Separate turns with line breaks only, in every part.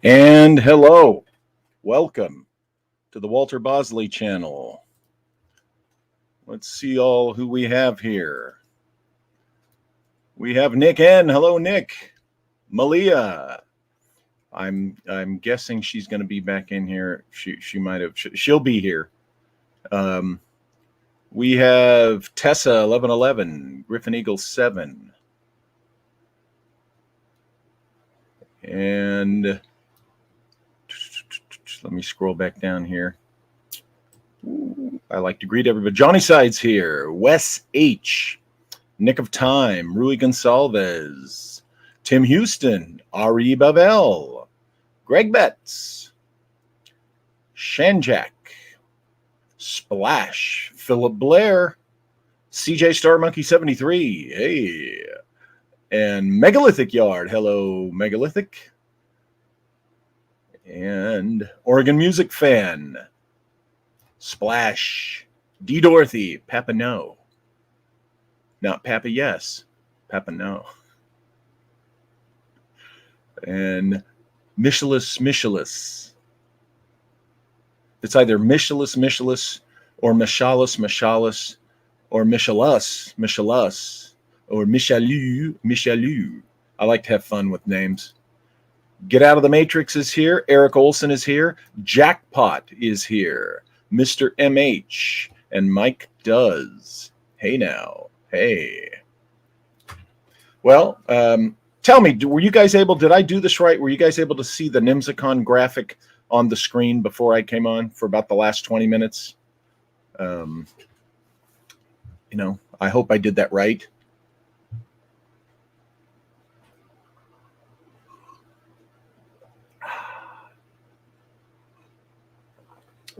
And hello, welcome to the Walter Bosley channel. Let's see all who we have here. We have Nick N. Hello, Nick. Malia. I'm guessing she's going to be back in here. She might have. She'll be here. We have Tessa 1111, Griffin Eagle 7, and let me scroll back down here. I like to greet everybody. Johnny Sides here. Wes H. Nick of Time. Rui Gonsalves. Tim Houston. Ari Bavel. Greg Betts. Shanjack. Splash. Philip Blair. CJ Star Monkey 73. Hey. And Megalithic Yard. Hello, Megalithic. And Oregon Music Fan. Splash. D. Dorothy. Papa No. Not Papa Yes. Papa No. And Michaelis. It's either Michaelis, or Michalis, or Michalus, or Michalu. I like to have fun with names. Get Out of the Matrix is here. Eric Olson is here. Jackpot is here. Mr. MH and Mike Does. Hey now. Hey. Well, tell me, were you guys able, did I do this right? Were you guys able to see the Nimzacon graphic on the screen before I came on for about the last 20 minutes? I hope I did that right.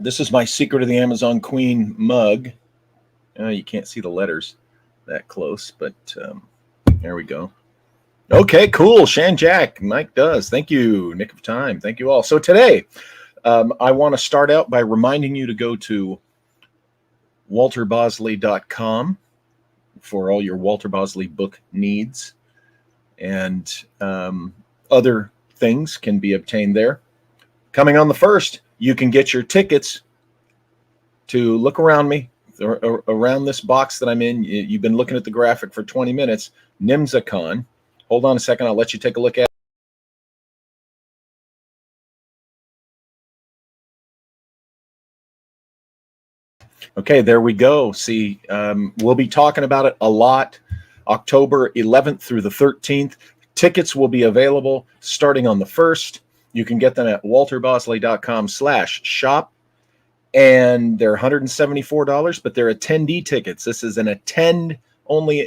This is my Secret of the Amazon Queen mug. You can't see the letters that close, but there we go. Okay, cool. Shan Jack, Mike Does. Thank you, Nick of Time. Thank you all. So today, I want to start out by reminding you to go to walterbosley.com for all your Walter Bosley book needs, and other things can be obtained there. Coming on the 1st, you can get your tickets to look around me, around this box that I'm in. You've been looking at the graphic for 20 minutes. Nimzacon. Hold on a second. I'll let you take a look at it. Okay, there we go. See, we'll be talking about it a lot. October 11th through the 13th. Tickets will be available starting on the 1st. You can get them at walterbosley.com/shop. And they're $174, but they're attendee tickets. This is an attend-only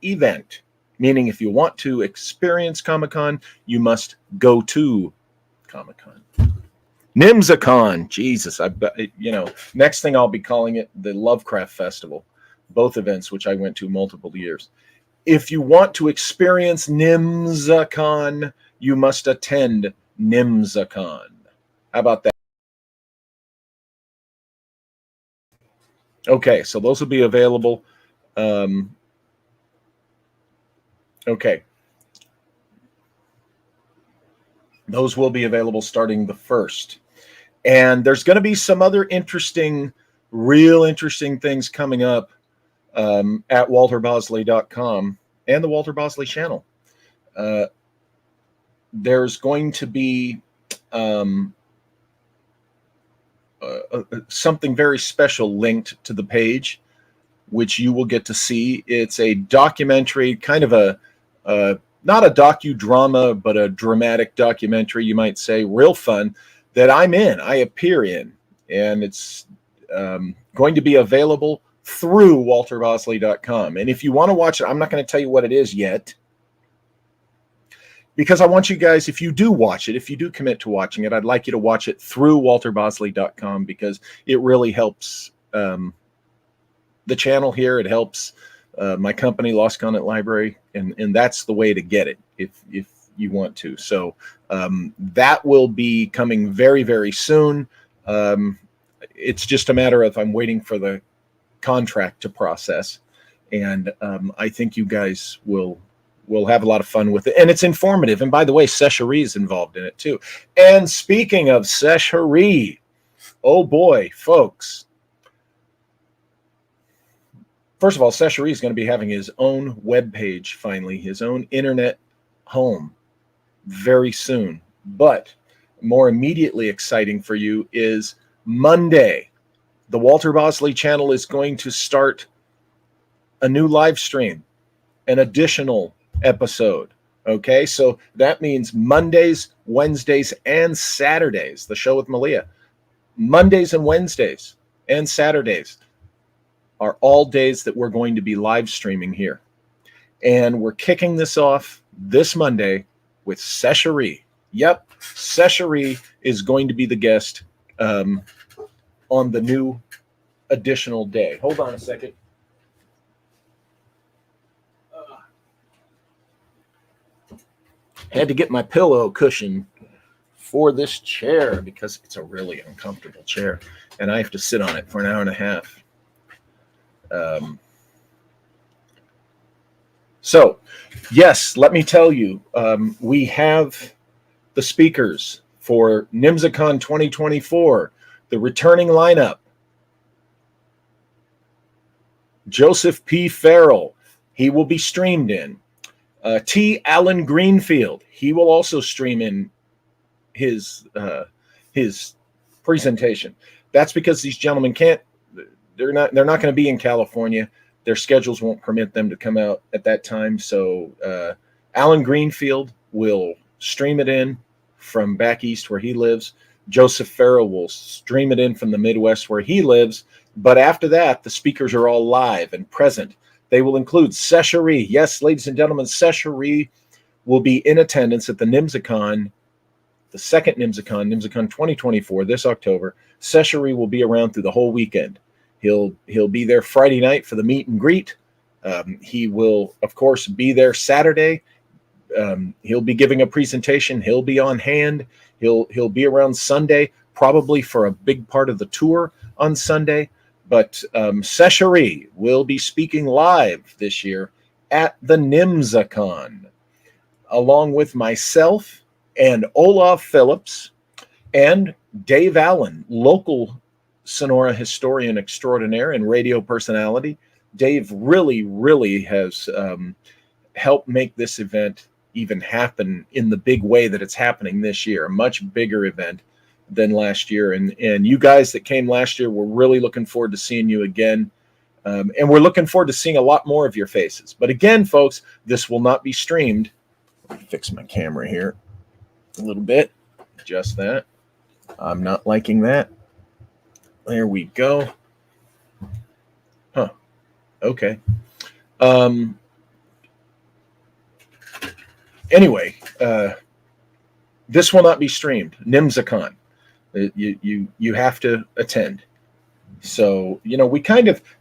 event, meaning if you want to experience Comic-Con, you must go to Comic-Con. Nimzacon, Jesus, next thing I'll be calling it the Lovecraft Festival, both events which I went to multiple years. If you want to experience Nimzacon, you must attend Nimzacon. How about that? Okay, so those will be available. Okay. Those will be available starting the 1st. And there's going to be some other real interesting things coming up at walterbosley.com and the Walter Bosley channel. There's going to be something very special linked to the page, which you will get to see. It's a documentary, kind of not a docudrama, but a dramatic documentary, you might say, real fun, that I appear in. And it's going to be available through walterbosley.com. And if you want to watch it, I'm not going to tell you what it is yet, because I want you guys, if you do watch it, if you do commit to watching it, I'd like you to watch it through walterbosley.com, because it really helps the channel here. It helps my company, Lost Content Library, and that's the way to get it if you want to. So that will be coming very, very soon. It's just a matter of I'm waiting for the contract to process, and I think you guys will we'll have a lot of fun with it, and it's informative. And by the way, Seshari is involved in it too. And speaking of Seshari, oh boy, folks. First of all, Seshari is going to be having his own webpage finally, his own internet home very soon. But more immediately exciting for you is Monday. The Walter Bosley channel is going to start a new live stream, an additional episode. Okay, so that means Mondays, Wednesdays, and Saturdays, the show with Malia. Mondays and Wednesdays and Saturdays are all days that we're going to be live streaming here. And we're kicking this off this Monday with Seshari. Yep, Seshari is going to be the guest on the new additional day. Hold on a second. Had to get my pillow cushion for this chair because it's a really uncomfortable chair, and I have to sit on it for an hour and a half. So, yes, let me tell you, we have the speakers for NIMSACON 2024, the returning lineup. Joseph P. Farrell, he will be streamed in. T. Allen Greenfield, he will also stream in his presentation. That's because these gentlemen they're not going to be in California. Their schedules won't permit them to come out at that time. So Allen Greenfield will stream it in from back east where he lives. Joseph Farrell will stream it in from the Midwest where he lives. But after that, the speakers are all live and present. They will include Seshari. Yes, ladies and gentlemen, Seshari will be in attendance at the NIMSACON, the second NIMSACON 2024, this October. Seshari will be around through the whole weekend. He'll be there Friday night for the meet and greet. He will, of course, be there Saturday. He'll be giving a presentation. He'll be on hand. He'll be around Sunday, probably for a big part of the tour on Sunday. But Seshari will be speaking live this year at the NIMSACON, along with myself and Olaf Phillips and Dave Allen, local Sonora historian extraordinaire and radio personality. Dave really has helped make this event even happen in the big way that it's happening this year, a much bigger event than last year. And you guys that came last year, we're really looking forward to seeing you again. And we're looking forward to seeing a lot more of your faces. But again, folks, this will not be streamed. Let me fix my camera here a little bit. Just that. I'm not liking that. There we go. Huh. Okay. Anyway, this will not be streamed. NIMSACON. You have to attend. So, we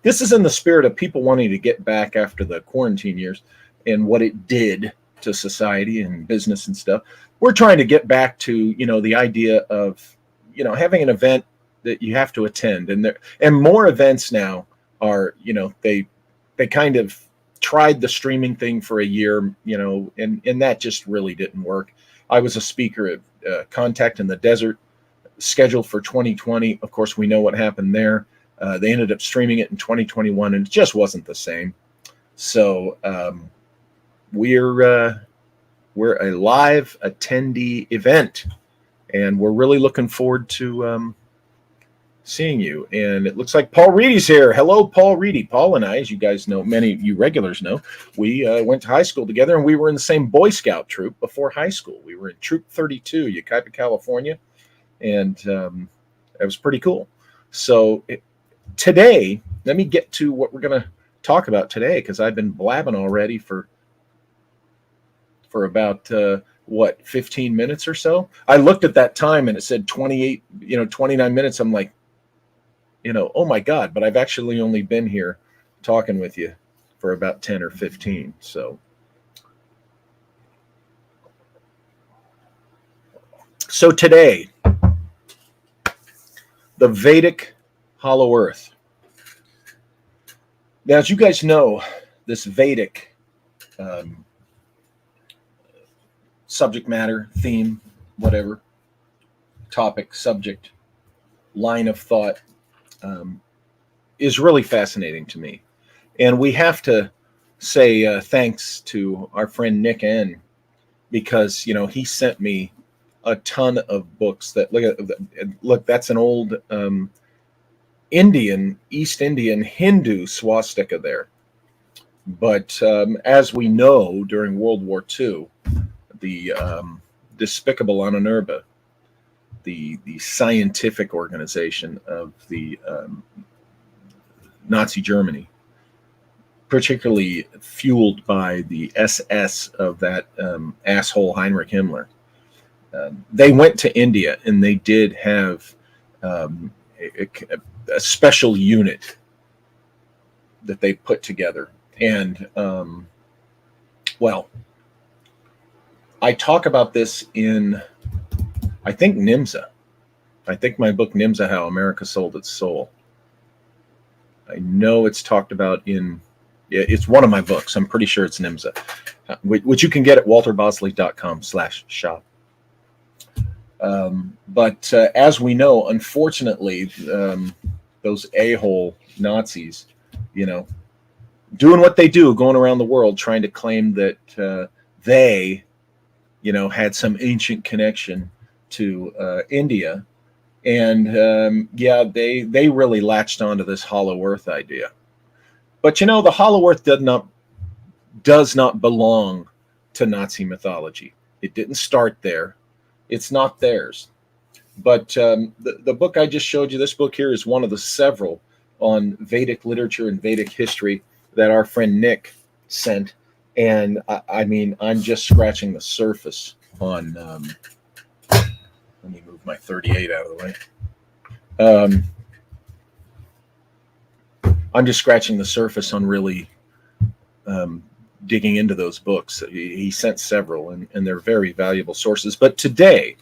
this is in the spirit of people wanting to get back after the quarantine years and what it did to society and business and stuff. We're trying to get back to, the idea of, having an event that you have to attend. And more events now are, they kind of tried the streaming thing for a year, and that just really didn't work. I was a speaker at Contact in the Desert, scheduled for 2020. Of course, we know what happened there. They ended up streaming it in 2021, and it just wasn't the same. So we're a live attendee event, and we're really looking forward to seeing you. And it looks like Paul Reedy's here. Hello, Paul Reedy. Paul and I, as you guys know, many of you regulars know, we went to high school together, and we were in the same Boy Scout troop before high school. We were in Troop 32, Yucaipa, California. And it was pretty cool. So today, let me get to what we're going to talk about today, because I've been blabbing already for about 15 minutes or so. I looked at that time and it said 29 minutes. I'm like, oh my God, but I've actually only been here talking with you for about 10 or 15. So today, the Vedic Hollow Earth. Now, as you guys know, this Vedic subject matter, theme, whatever, topic, subject, line of thought, is really fascinating to me. And we have to say thanks to our friend Nick N, because he sent me a ton of books. That look, that's an old East Indian Hindu swastika there. But as we know, during World War II, the Despicable Ononurba, the scientific organization of the Nazi Germany, particularly fueled by the SS of that asshole Heinrich Himmler, they went to India, and they did have a special unit that they put together. And well, I talk about this in, I think, Nimza. I think my book Nimza, How America Sold Its Soul. I know it's talked about in, it's one of my books. I'm pretty sure it's Nimza, which you can get at walterbosley.com/shop. But as we know, unfortunately, those a-hole Nazis, doing what they do, going around the world trying to claim that they, had some ancient connection to India. And they really latched onto this Hollow Earth idea. But the Hollow Earth does not belong to Nazi mythology. It didn't start there. It's not theirs. But the book I just showed you, this book here, is one of the several on Vedic literature and Vedic history that our friend Nick sent. And I mean, I'm just scratching the surface on, let me move my 38 out of the way. I'm just scratching the surface on really digging into those books. He sent several, and they're very valuable sources. But today,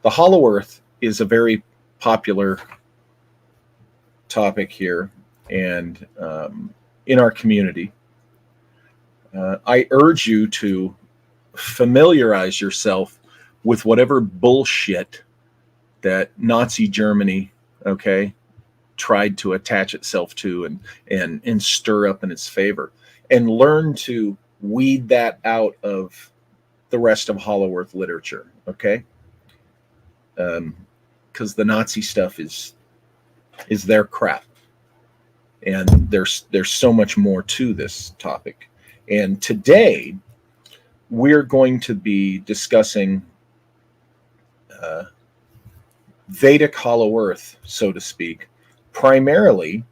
the Hollow Earth is a very popular topic here and in our community. I urge you to familiarize yourself with whatever bullshit that Nazi Germany, tried to attach itself to and stir up in its favor, and learn to weed that out of the rest of Hollow Earth literature, okay? Because the Nazi stuff is their crap, and there's so much more to this topic. And today we're going to be discussing Vedic Hollow Earth, so to speak, primarily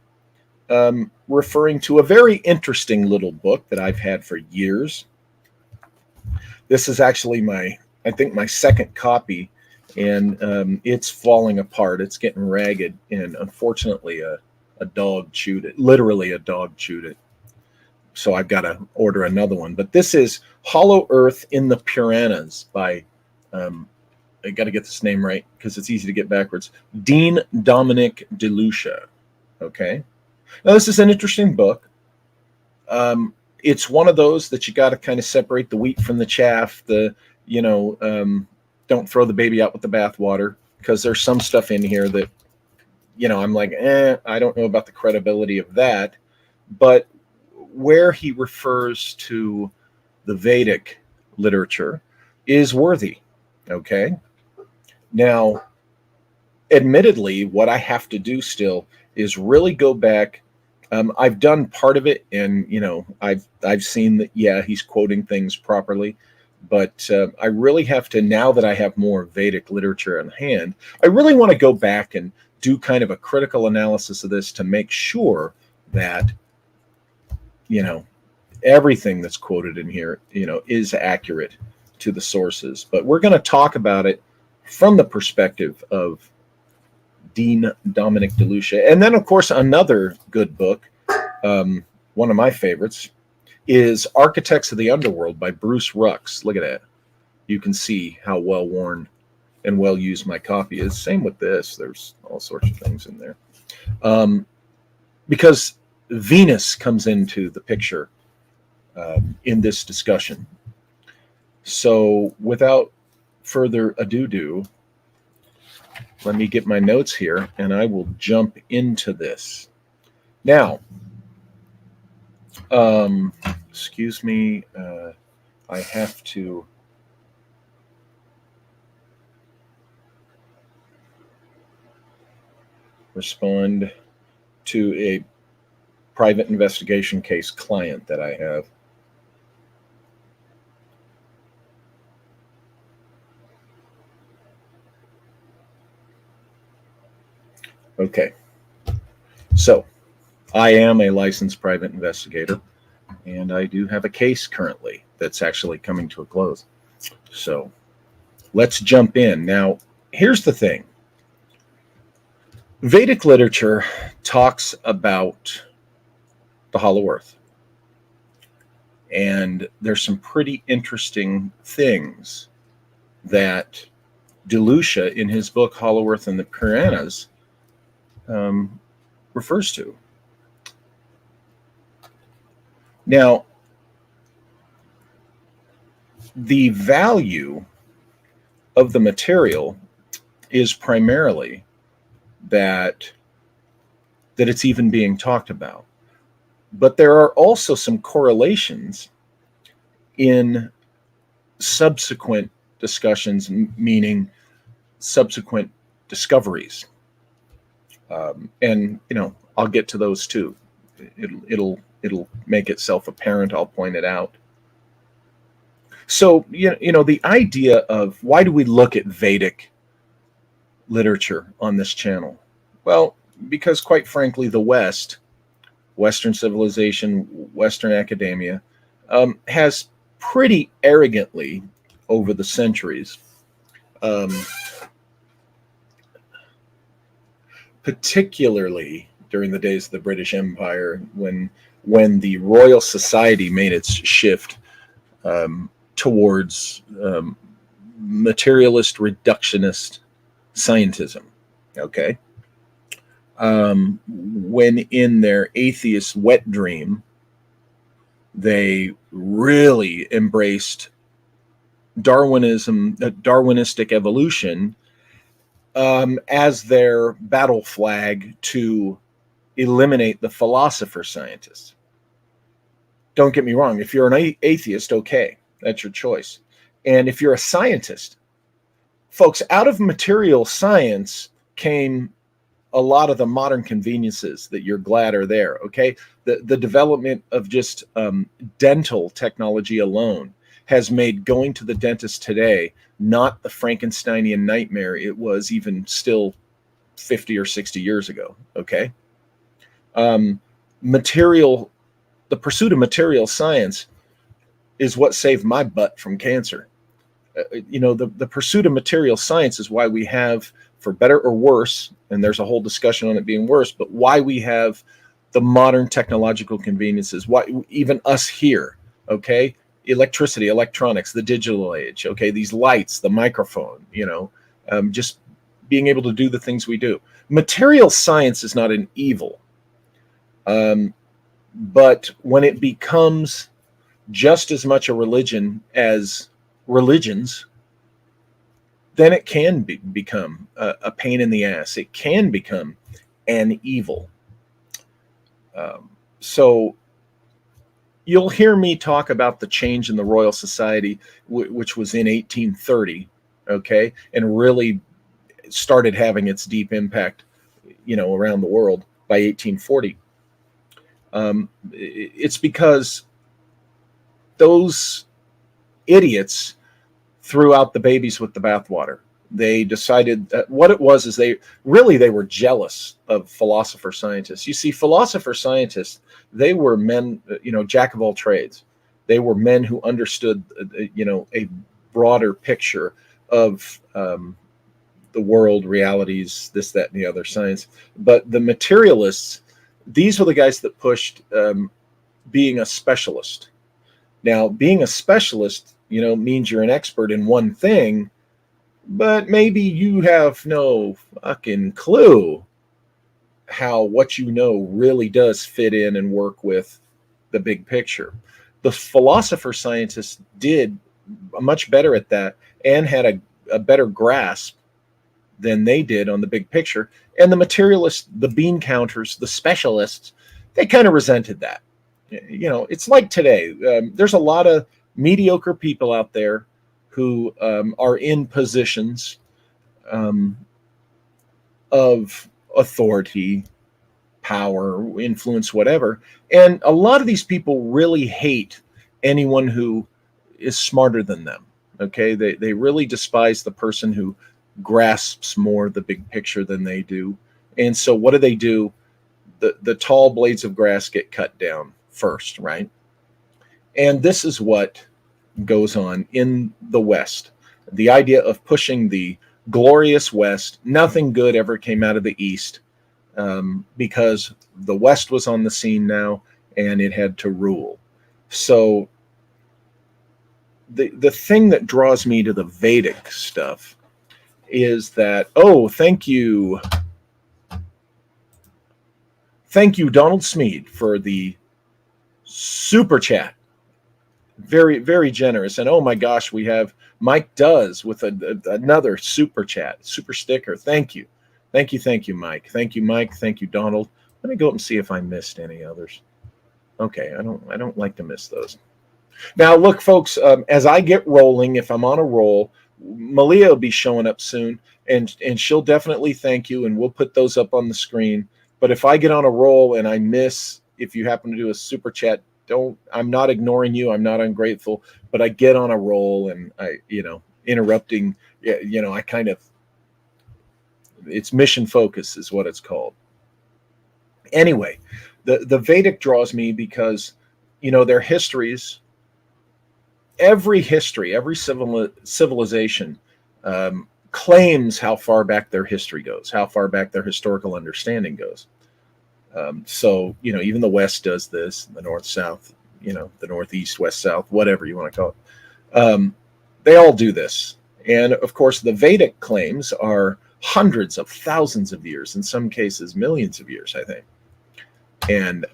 referring to a very interesting little book that I've had for years. This is actually my second copy, and it's falling apart. It's getting ragged, and unfortunately a dog chewed it. Literally a dog chewed it. So I've got to order another one. But this is Hollow Earth in the Puranas by, I got to get this name right because it's easy to get backwards, Dean Dominic DeLucia. Okay. Now, this is an interesting book. It's one of those that you got to kind of separate the wheat from the chaff. Don't throw the baby out with the bathwater, because there's some stuff in here that, I'm like, I don't know about the credibility of that. But where he refers to the Vedic literature is worthy. Okay. Now, admittedly, what I have to do still is really go back. I've done part of it, and I've seen that, he's quoting things properly, but I really have to, now that I have more Vedic literature in hand, I really want to go back and do kind of a critical analysis of this to make sure that everything that's quoted in here is accurate to the sources. But we're going to talk about it from the perspective of Dean Dominic DeLucia. And then, of course, another good book, one of my favorites, is Architects of the Underworld by Bruce Rux. Look at that. You can see how well worn and well used my copy is. Same with this. There's all sorts of things in there. Because Venus comes into the picture in this discussion. So without further ado, let me get my notes here and I will jump into this. Now, excuse me, I have to respond to a private investigation case client that I have. Okay, so I am a licensed private investigator, and I do have a case currently that's actually coming to a close. So let's jump in. Now, here's the thing. Vedic literature talks about the Hollow Earth. And there's some pretty interesting things that Delucia, in his book Hollow Earth and the Puranas, refers to. Now, the value of the material is primarily that it's even being talked about. But there are also some correlations in subsequent discussions, meaning subsequent discoveries. And I'll get to those too. It'll make itself apparent. I'll point it out. So the idea of why do we look at Vedic literature on this channel? Well, because quite frankly, the Western civilization, Western academia, has pretty arrogantly over the centuries, particularly during the days of the British Empire, when the Royal Society made its shift towards materialist, reductionist scientism. Okay. When in their atheist wet dream, they really embraced Darwinistic evolution as their battle flag to eliminate the philosopher scientists. Don't get me wrong. If you're an atheist, okay, that's your choice. And if you're a scientist, folks, out of material science came a lot of the modern conveniences that you're glad are there. Okay. The development of just dental technology alone has made going to the dentist today not the Frankensteinian nightmare it was even still 50 or 60 years ago. Okay. The pursuit of material science is what saved my butt from cancer. The pursuit of material science is why we have, for better or worse, and there's a whole discussion on it being worse, but why we have the modern technological conveniences, why even us here, okay? Electricity, electronics, the digital age, okay? These lights, the microphone, just being able to do the things we do. Material science is not an evil, but when it becomes just as much a religion as religions, then it can become a pain in the ass. It can become an evil. So you'll hear me talk about the change in the Royal Society, which was in 1830, okay, and really started having its deep impact, around the world by 1840. It's because those idiots threw out the babies with the bathwater. They decided that what it was is they were jealous of philosopher scientists. You see, philosopher scientists, they were men, jack of all trades. They were men who understood, a broader picture of the world, realities, this, that, and the other science. But the materialists, these were the guys that pushed being a specialist. Now, being a specialist, means you're an expert in one thing, but maybe you have no fucking clue how what you know really does fit in and work with the big picture. The philosopher scientists did much better at that and had a better grasp than they did on the big picture. And the materialists, the bean counters, the specialists, they kind of resented that. You know, it's like today. There's a lot of mediocre people out there who are in positions of authority, power, influence, whatever. And a lot of these people really hate anyone who is smarter than them. Okay, they really despise the person who grasps more the big picture than they do. And so what do? The tall blades of grass get cut down first, right? And this is what goes on in the West. The idea of pushing the glorious West. Nothing good ever came out of the East, because the West was on the scene now and it had to rule. So the thing that draws me to the Vedic stuff is that, oh, thank you, Donald Smead, for the super chat. Very, very generous. And oh my gosh, we have Mike Does with another super chat, super sticker. Thank you, Mike. Thank you, Mike. Thank you, Donald. Let me go up and see if I missed any others. Okay, I don't like to miss those. Now, look, folks, as I get rolling, if I'm on a roll, Malia will be showing up soon, and she'll definitely thank you, and we'll put those up on the screen. But if I get on a roll and I miss, if you happen to do a super chat, I'm not ignoring you. I'm not ungrateful, but I get on a roll and interrupting, I kind of, it's mission focus is what it's called. Anyway, the Vedic draws me because, their histories, every civilization claims how far back their history goes, how far back their historical understanding goes. So, even the West does this, the North, South, the Northeast, West, South, whatever you want to call it. They all do this. And of course, the Vedic claims are hundreds of thousands of years, in some cases, millions of years, I think. And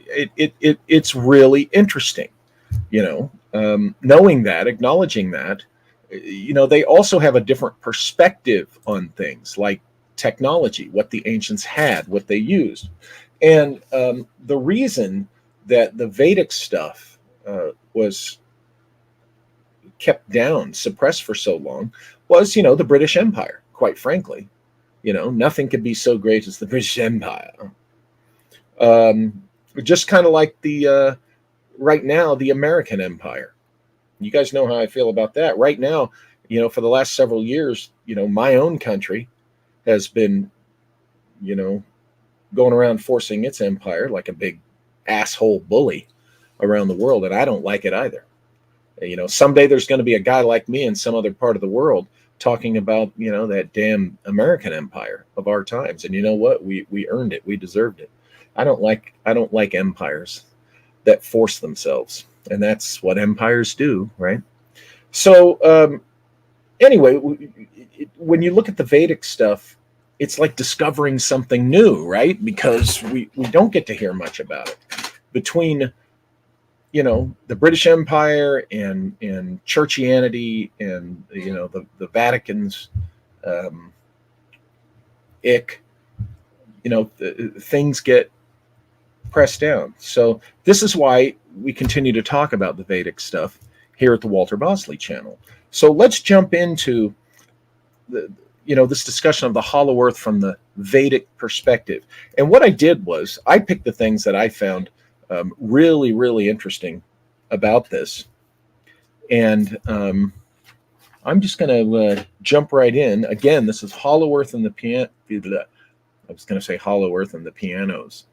it's really interesting, knowing that, acknowledging that, they also have a different perspective on things like technology, what the ancients had, what they used. And the reason that the Vedic stuff was kept down, suppressed for so long was, the British Empire, quite frankly. Nothing could be so great as the British Empire. Just kind of like right now, the American Empire. You guys know how I feel about that. Right now, for the last several years, my own country has been, going around forcing its empire like a big asshole bully around the world. And I don't like it either. Someday there's going to be a guy like me in some other part of the world talking about, that damn American empire of our times. And you know what? We earned it. We deserved it. I don't like empires that force themselves. And that's what empires do, right? So anyway, when you look at the Vedic stuff, it's like discovering something new, right? Because we don't get to hear much about it. Between, the British Empire and churchianity and, the Vatican's things get pressed down. So this is why we continue to talk about the Vedic stuff here at the Walter Bosley channel. So let's jump into this discussion of the hollow earth from the Vedic perspective. And what I did was I picked the things that I found really, really interesting about this. And I'm just going to jump right in. Again, this is hollow earth and the piano. I was going to say hollow earth and the pianos.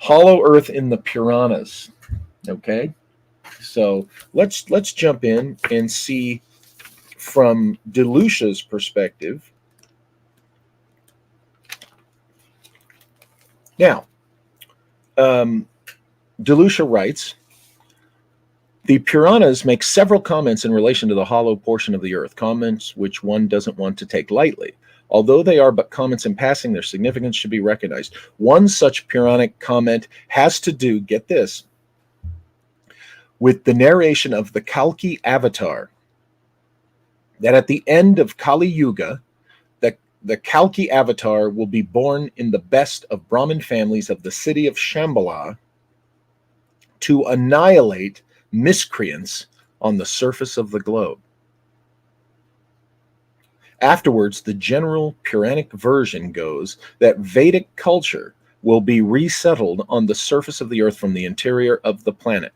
Hollow earth in the Puranas. Okay, so let's jump in and see from Delusha's perspective. Now, Delusha writes, the Puranas make several comments in relation to the hollow portion of the earth, comments which one doesn't want to take lightly. Although they are but comments in passing, their significance should be recognized. One such Puranic comment has to do, get this, with the narration of the Kalki avatar, that at the end of Kali Yuga, the Kalki avatar will be born in the best of Brahmin families of the city of Shambhala to annihilate miscreants on the surface of the globe. Afterwards, the general Puranic version goes that Vedic culture will be resettled on the surface of the earth from the interior of the planet.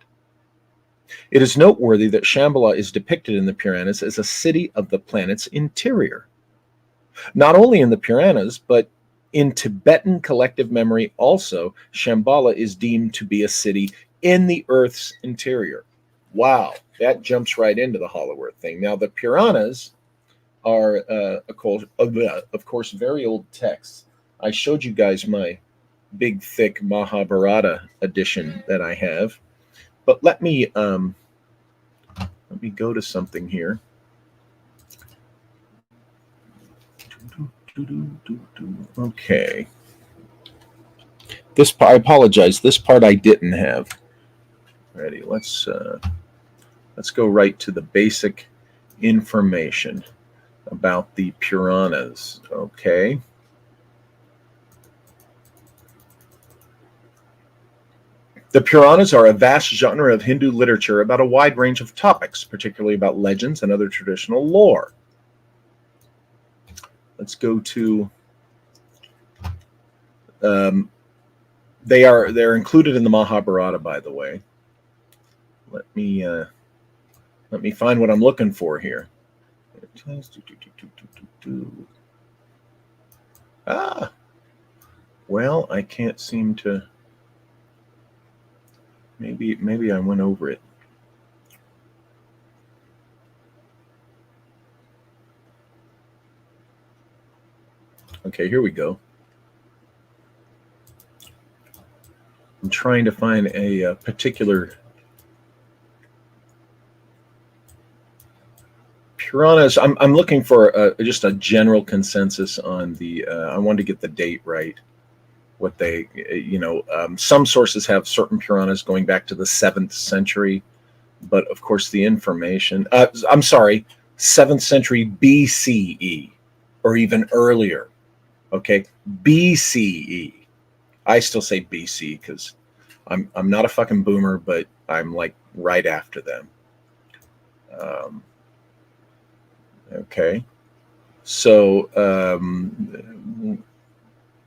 It is noteworthy that Shambhala is depicted in the Puranas as a city of the planet's interior. Not only in the Puranas, but in Tibetan collective memory also, Shambhala is deemed to be a city in the Earth's interior. Wow, that jumps right into the Hollow Earth thing. Now, the Puranas are, of course, very old texts. I showed you guys my big, thick Mahabharata edition that I have. But let me go to something here. Okay. This part, I apologize. This part I didn't have. Ready? Let's go right to the basic information about the Puranas. Okay. The Puranas are a vast genre of Hindu literature about a wide range of topics, particularly about legends and other traditional lore. Let's go to. They're included in the Mahabharata, by the way. Let me find what I'm looking for here. Well, I can't seem to. Maybe I went over it. Okay, here we go. I'm trying to find a particular Puranas. I'm looking for just a general consensus on the. I wanted to get the date right. What they, some sources have certain Puranas going back to the 7th century, but of course the information. I'm sorry, 7th century BCE, or even earlier. Okay, BCE. I still say BC because I'm not a fucking boomer, but I'm like right after them. Okay, so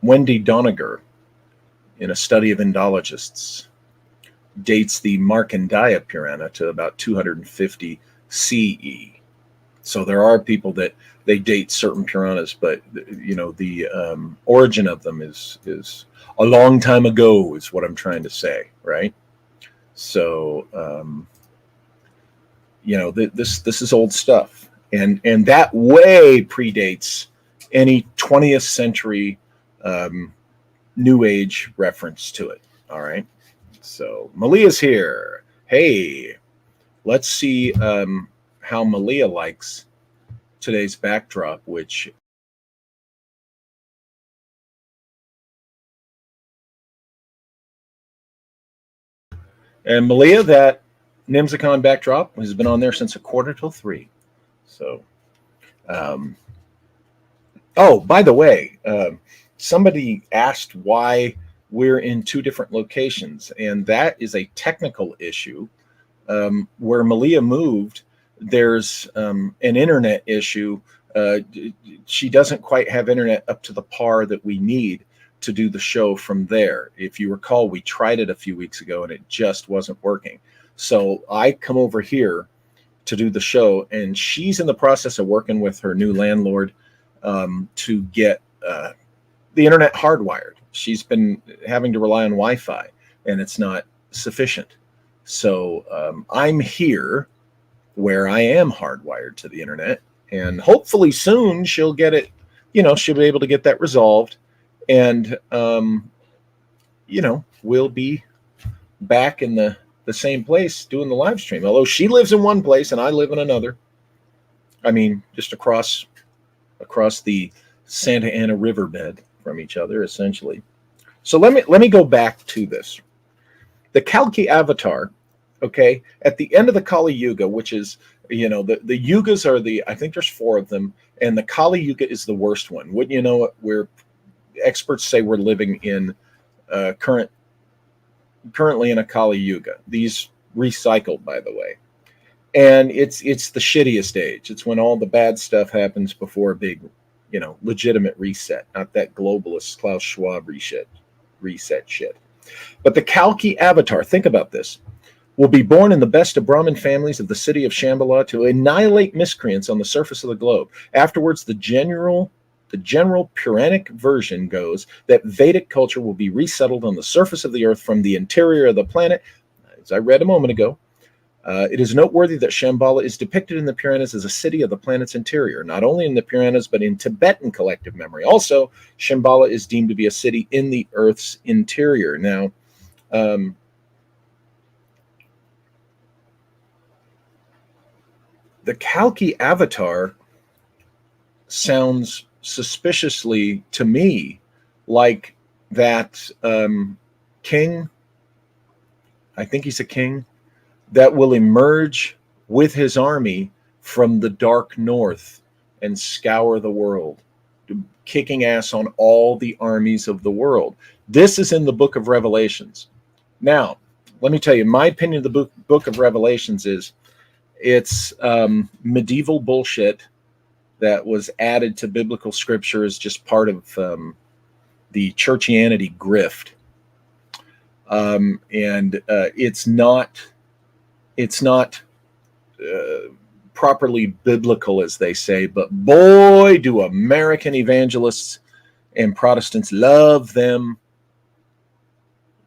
Wendy Doniger, in a study of Indologists, dates the Markandeya Purana to about 250 CE. So there are people that they date certain Puranas, but the origin of them is a long time ago, is what I'm trying to say, right? So this is old stuff, and that way predates any 20th century New Age reference to it. All right. So Malia's here. Hey, let's see how Malia likes today's backdrop, which and Malia, that Nimzacon backdrop has been on there since 2:45. So oh, by the way, somebody asked why we're in 2 different locations, and that is a technical issue. Where Malia moved, there's an internet issue. She doesn't quite have internet up to the par that we need to do the show from there. If you recall, we tried it a few weeks ago and it just wasn't working. So I come over here to do the show, and she's in the process of working with her new landlord to get the internet hardwired. She's been having to rely on Wi-Fi, and it's not sufficient. So I'm here where I am hardwired to the internet, and hopefully soon she'll get it, she'll be able to get that resolved, and we'll be back in the same place doing the live stream. Although she lives in one place and I live in another. I mean, just across the Santa Ana riverbed from each other, essentially. So let me go back to this. The Kalki avatar, okay, at the end of the Kali Yuga, which is, the yugas are I think there's four of them, and the Kali Yuga is the worst one. Wouldn't you know it? Where experts say we're living in currently in a Kali Yuga. These recycled, by the way. And it's the shittiest age. It's when all the bad stuff happens before a big, legitimate reset, not that globalist Klaus Schwab reset shit. But the Kalki avatar, think about this, will be born in the best of Brahmin families of the city of Shambhala to annihilate miscreants on the surface of the globe. Afterwards, the general Puranic version goes that Vedic culture will be resettled on the surface of the earth from the interior of the planet. As I read a moment ago, it is noteworthy that Shambhala is depicted in the Puranas as a city of the planet's interior, not only in the Puranas, but in Tibetan collective memory. Also, Shambhala is deemed to be a city in the Earth's interior. Now, the Kalki avatar sounds suspiciously to me like that king, I think he's a king, that will emerge with his army from the dark north and scour the world, kicking ass on all the armies of the world. This is in the book of Revelations. Now, let me tell you, my opinion of the book of Revelations is it's medieval bullshit that was added to biblical scripture as just part of the churchianity grift. And it's not properly biblical, as they say, but boy, do American evangelists and Protestants love them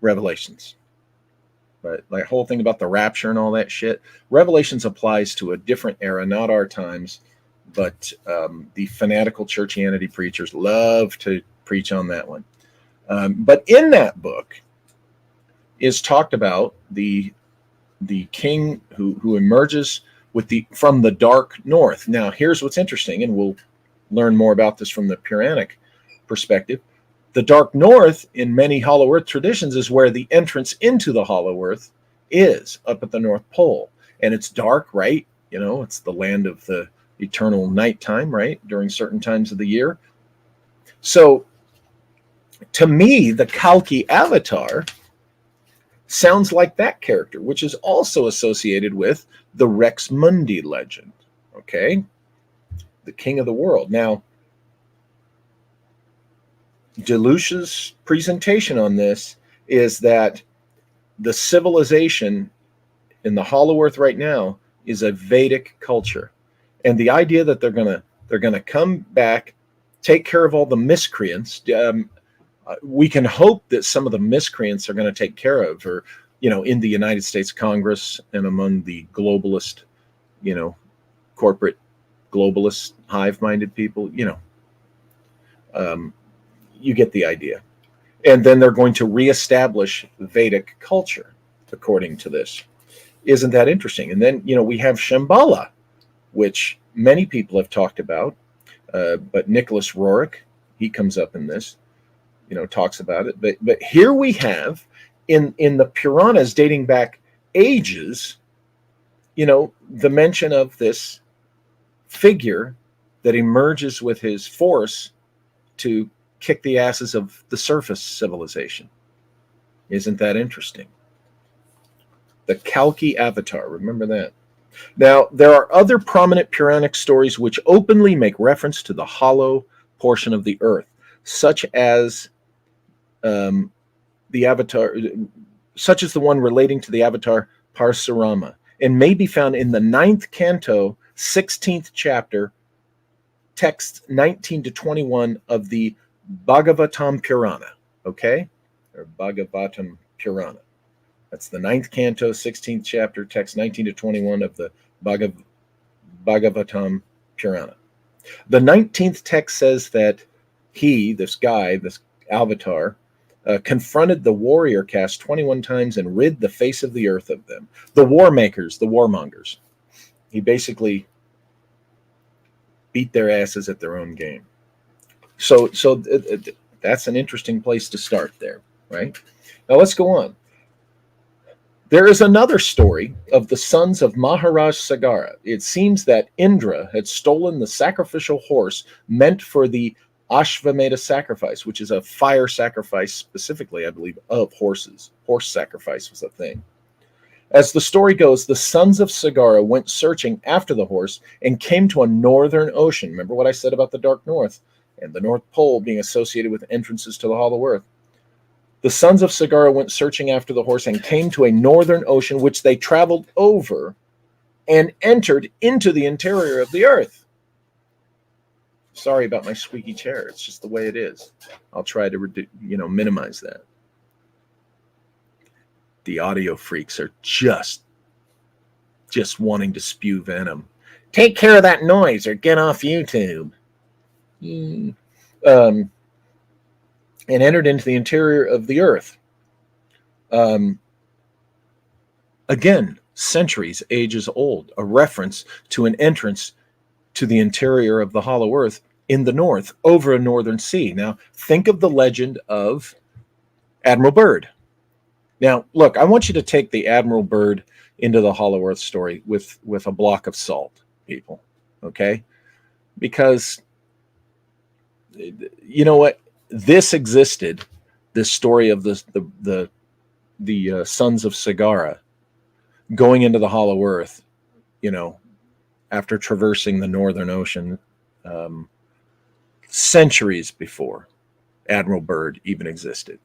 Revelations. But the whole thing about the rapture and all that shit, Revelations applies to a different era, not our times, but the fanatical churchianity preachers love to preach on that one. But in that book is talked about the king who emerges from the dark north. Now, here's what's interesting, and we'll learn more about this from the Puranic perspective. The dark north in many Hollow Earth traditions is where the entrance into the Hollow Earth is, up at the North Pole. And it's dark, right? It's the land of the eternal nighttime, right? During certain times of the year. So, to me, the Kalki avatar sounds like that character, which is also associated with the Rex Mundi legend, okay? The king of the world. Now, Delush's presentation on this is that the civilization in the Hollow Earth right now is a Vedic culture. And the idea that they're gonna come back, take care of all the miscreants, we can hope that some of the miscreants are going to take care of, or, in the United States Congress and among the globalist, corporate globalist hive-minded people, you get the idea. And then they're going to reestablish Vedic culture, according to this. Isn't that interesting? And then, we have Shambhala, which many people have talked about, but Nicholas Roerich, he comes up in this, talks about it. But here we have in the Puranas dating back ages, the mention of this figure that emerges with his force to kick the asses of the surface civilization. Isn't that interesting? The Kalki avatar, remember that. Now, there are other prominent Puranic stories which openly make reference to the hollow portion of the earth, such as the one relating to the avatar Parsurama, and may be found in the 9th canto, 16th chapter, texts 19 to 21 of the Bhagavatam Purana, okay? Or Bhagavatam Purana. That's the 9th canto, 16th chapter, text 19 to 21 of the Bhagavatam Purana. The 19th text says that this avatar, confronted the warrior caste 21 times and rid the face of the earth of them. The war makers, the warmongers. He basically beat their asses at their own game. So that's an interesting place to start there, right? Now let's go on. There is another story of the sons of Maharaj Sagara. It seems that Indra had stolen the sacrificial horse meant for the Ashvamedha sacrifice, which is a fire sacrifice specifically, I believe, of horses. Horse sacrifice was a thing. As the story goes, the sons of Sagara went searching after the horse and came to a northern ocean. Remember what I said about the Dark North and the North Pole being associated with entrances to the Hollow Earth. The sons of Sagara went searching after the horse and came to a northern ocean, which they traveled over and entered into the interior of the earth. Sorry about my squeaky chair. It's just the way it is. I'll try to minimize that. The audio freaks are just wanting to spew venom. Take care of that noise or get off YouTube. And entered into the interior of the earth. Again, centuries, ages old, a reference to an entrance to the interior of the Hollow Earth in the north, over a northern sea. Now, think of the legend of Admiral Byrd. Now, look, I want you to take the Admiral Byrd into the Hollow Earth story with a block of salt, people, okay? Because, you know what? This existed, this story of the sons of Sagara going into the Hollow Earth, after traversing the Northern Ocean, centuries before Admiral Byrd even existed.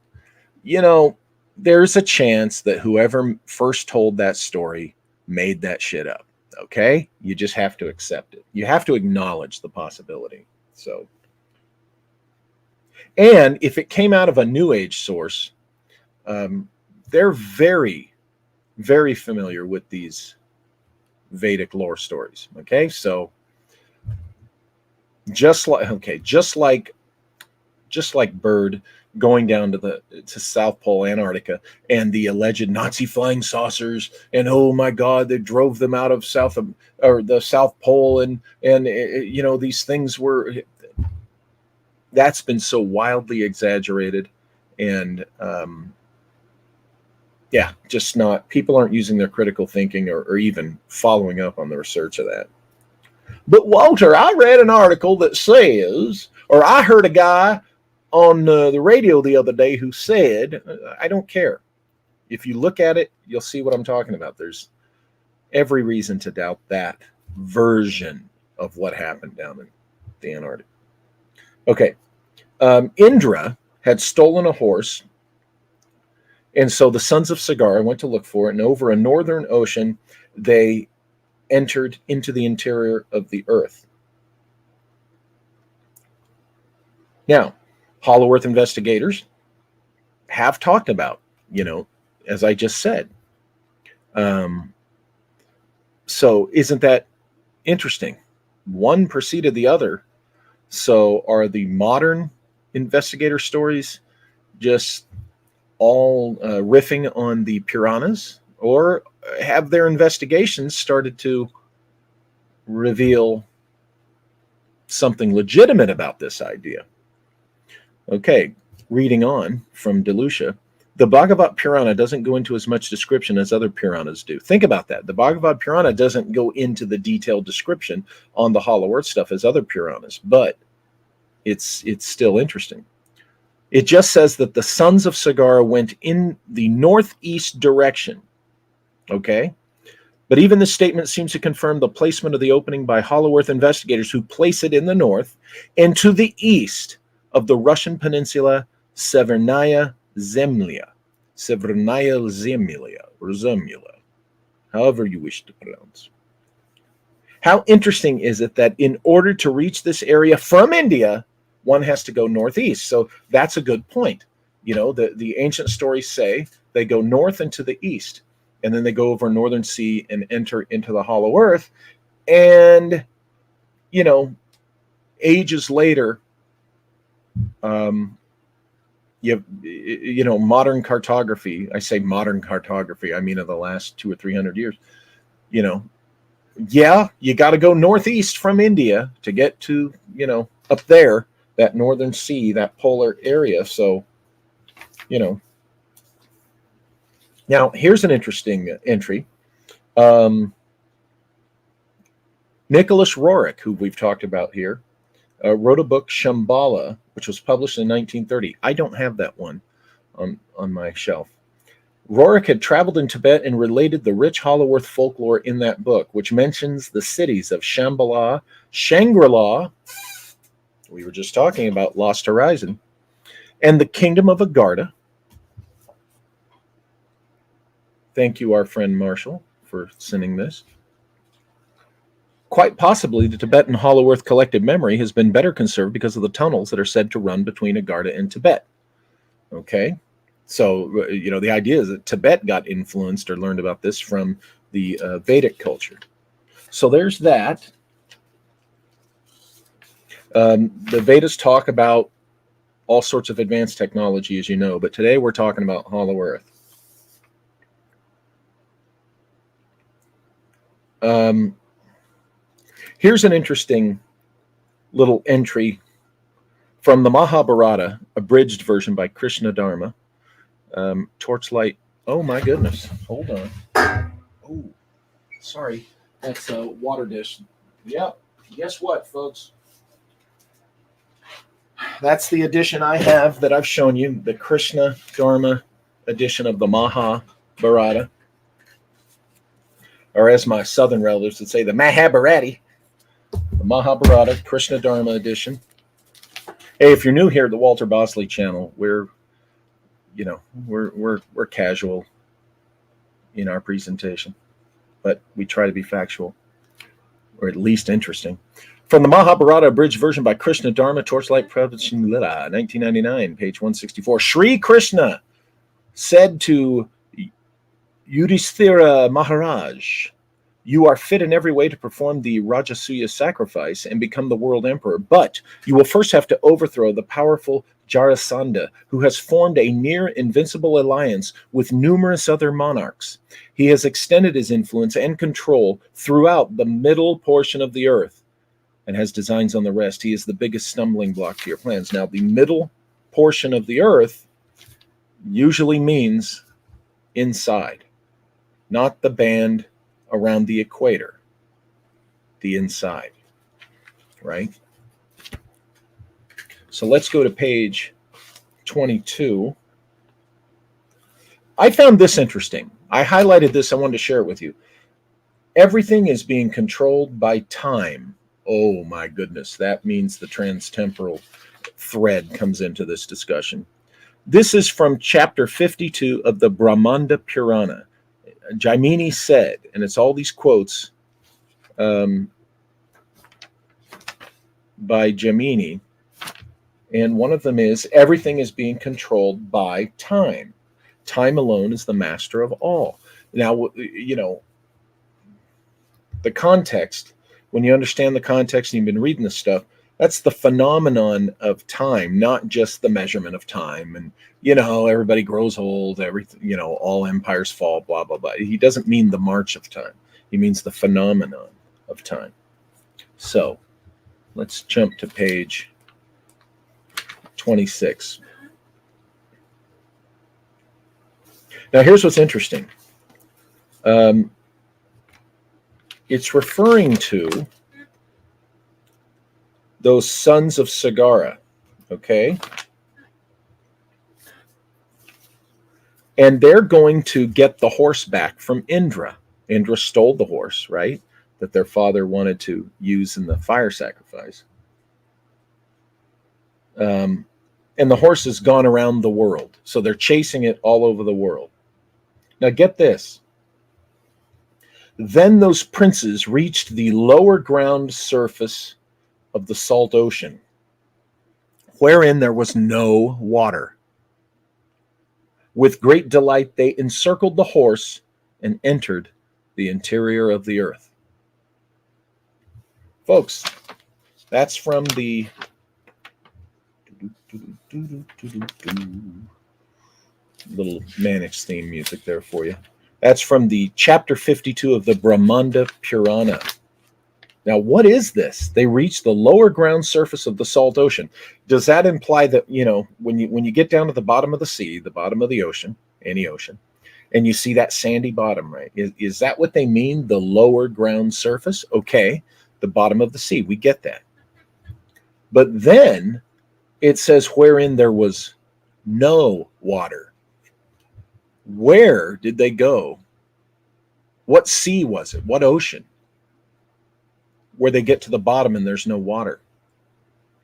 There's a chance that whoever first told that story made that shit up. Okay? You just have to accept it. You have to acknowledge the possibility. So. And if it came out of a New Age source, they're very, very familiar with these Vedic lore stories. Okay, so just like Byrd going down to South Pole Antarctica and the alleged Nazi flying saucers, and oh my God, they drove them out of the South Pole, and these things were. That's been so wildly exaggerated, and just not. People aren't using their critical thinking or even following up on the research of that. But Walter, I read an article that says, or I heard a guy on the radio the other day who said, I don't care. If you look at it, you'll see what I'm talking about. There's every reason to doubt that version of what happened down in the Antarctic. Okay. Indra had stolen a horse, and so the sons of Sagara went to look for it, and over a northern ocean, they entered into the interior of the earth. Now, Hollow Earth investigators have talked about, as I just said. So isn't that interesting? One preceded the other. So are the modern investigator stories just all riffing on the Puranas, or have their investigations started to reveal something legitimate about this idea? Okay, reading on from Delucia, the Bhagavad Purana doesn't go into as much description as other Puranas do. Think about that. The Bhagavad Purana doesn't go into the detailed description on the Hollow Earth stuff as other Puranas, but it's still interesting. It just says that the sons of Sagara went in the northeast direction. Okay? But even this statement seems to confirm the placement of the opening by Hollow Earth investigators, who place it in the north and to the east of the Russian peninsula Severnaya Zemlya, or Zemlya, however you wish to pronounce. How interesting is it that in order to reach this area from India, one has to go northeast? So that's a good point. The ancient stories say they go north and to the east, and then they go over Northern Sea and enter into the Hollow Earth. And, ages later, modern cartography, I say modern cartography, I mean of the last 200 or 300 years, you got to go northeast from India to get to, up there that northern sea, that polar area. So, you know. Now, here's an interesting entry. Nicholas Roerich, who we've talked about here, wrote a book, Shambhala, which was published in 1930. I don't have that one on my shelf. Roerich had traveled in Tibet and related the rich Hollow Earth folklore in that book, which mentions the cities of Shambhala, Shangri-La, we were just talking about Lost Horizon, and the kingdom of Agartha. Thank you, our friend Marshall, for sending this. Quite possibly, the Tibetan Hollow Earth collective memory has been better conserved because of the tunnels that are said to run between Agartha and Tibet. Okay, so the idea is that Tibet got influenced or learned about this from the Vedic culture. So there's that. The Vedas talk about all sorts of advanced technology, as you know, but today we're talking about Hollow Earth. Here's an interesting little entry from the Mahabharata, abridged version by Krishna Dharma. Torchlight. Oh my goodness. Hold on. Oh, sorry. That's a water dish. Yep. Guess what, folks? That's the edition I have that I've shown you, the Krishna Dharma edition of the Mahabharata. Or as my southern relatives would say, the Mahabharati. The Mahabharata Krishna Dharma edition. Hey, if you're new here at the Walter Bosley channel, we're casual in our presentation, but we try to be factual, or at least interesting. From the Mahabharata abridged version by Krishna Dharma, Torchlight Publishing, 1999, page 164. Sri Krishna said to Yudhishthira Maharaj, "You are fit in every way to perform the Rajasuya sacrifice and become the world emperor, but you will first have to overthrow the powerful Jarasandha, who has formed a near invincible alliance with numerous other monarchs. He has extended his influence and control throughout the middle portion of the earth and has designs on the rest. He is the biggest stumbling block to your plans." Now, the middle portion of the earth usually means inside, not the band around the equator, the inside, right? So let's go to page 22. I found this interesting. I highlighted this. I wanted to share it with you. Everything is being controlled by time. Oh my goodness. That means the transtemporal thread comes into this discussion. This is from chapter 52 of the Brahmanda Purana. Jaimini said, and it's all these quotes by Jaimini, and one of them is, everything is being controlled by time. Time alone is the master of all. Now, the context, when you understand the context and you've been reading this stuff, that's the phenomenon of time, not just the measurement of time. And, everybody grows old, everything, all empires fall, blah, blah, blah. He doesn't mean the march of time. He means the phenomenon of time. So let's jump to page 26. Now, here's what's interesting. It's referring to those sons of Sagara, okay? And they're going to get the horse back from Indra. Indra stole the horse, right? That their father wanted to use in the fire sacrifice. And the horse has gone around the world. So they're chasing it all over the world. Now get this. Then those princes reached the lower ground surface of the salt ocean, wherein there was no water. With great delight, they encircled the horse and entered the interior of the earth. Folks, that's from the little Mannix theme music there for you. That's from the chapter 52 of the Brahmanda Purana. Now, what is this? They reach the lower ground surface of the salt ocean. Does that imply that, when you get down to the bottom of the sea, the bottom of the ocean, any ocean, and you see that sandy bottom, right? Is that what they mean? The lower ground surface? Okay, the bottom of the sea. We get that. But then it says wherein there was no water. Where did they go? What sea was it? What ocean? Where they get to the bottom and there's no water.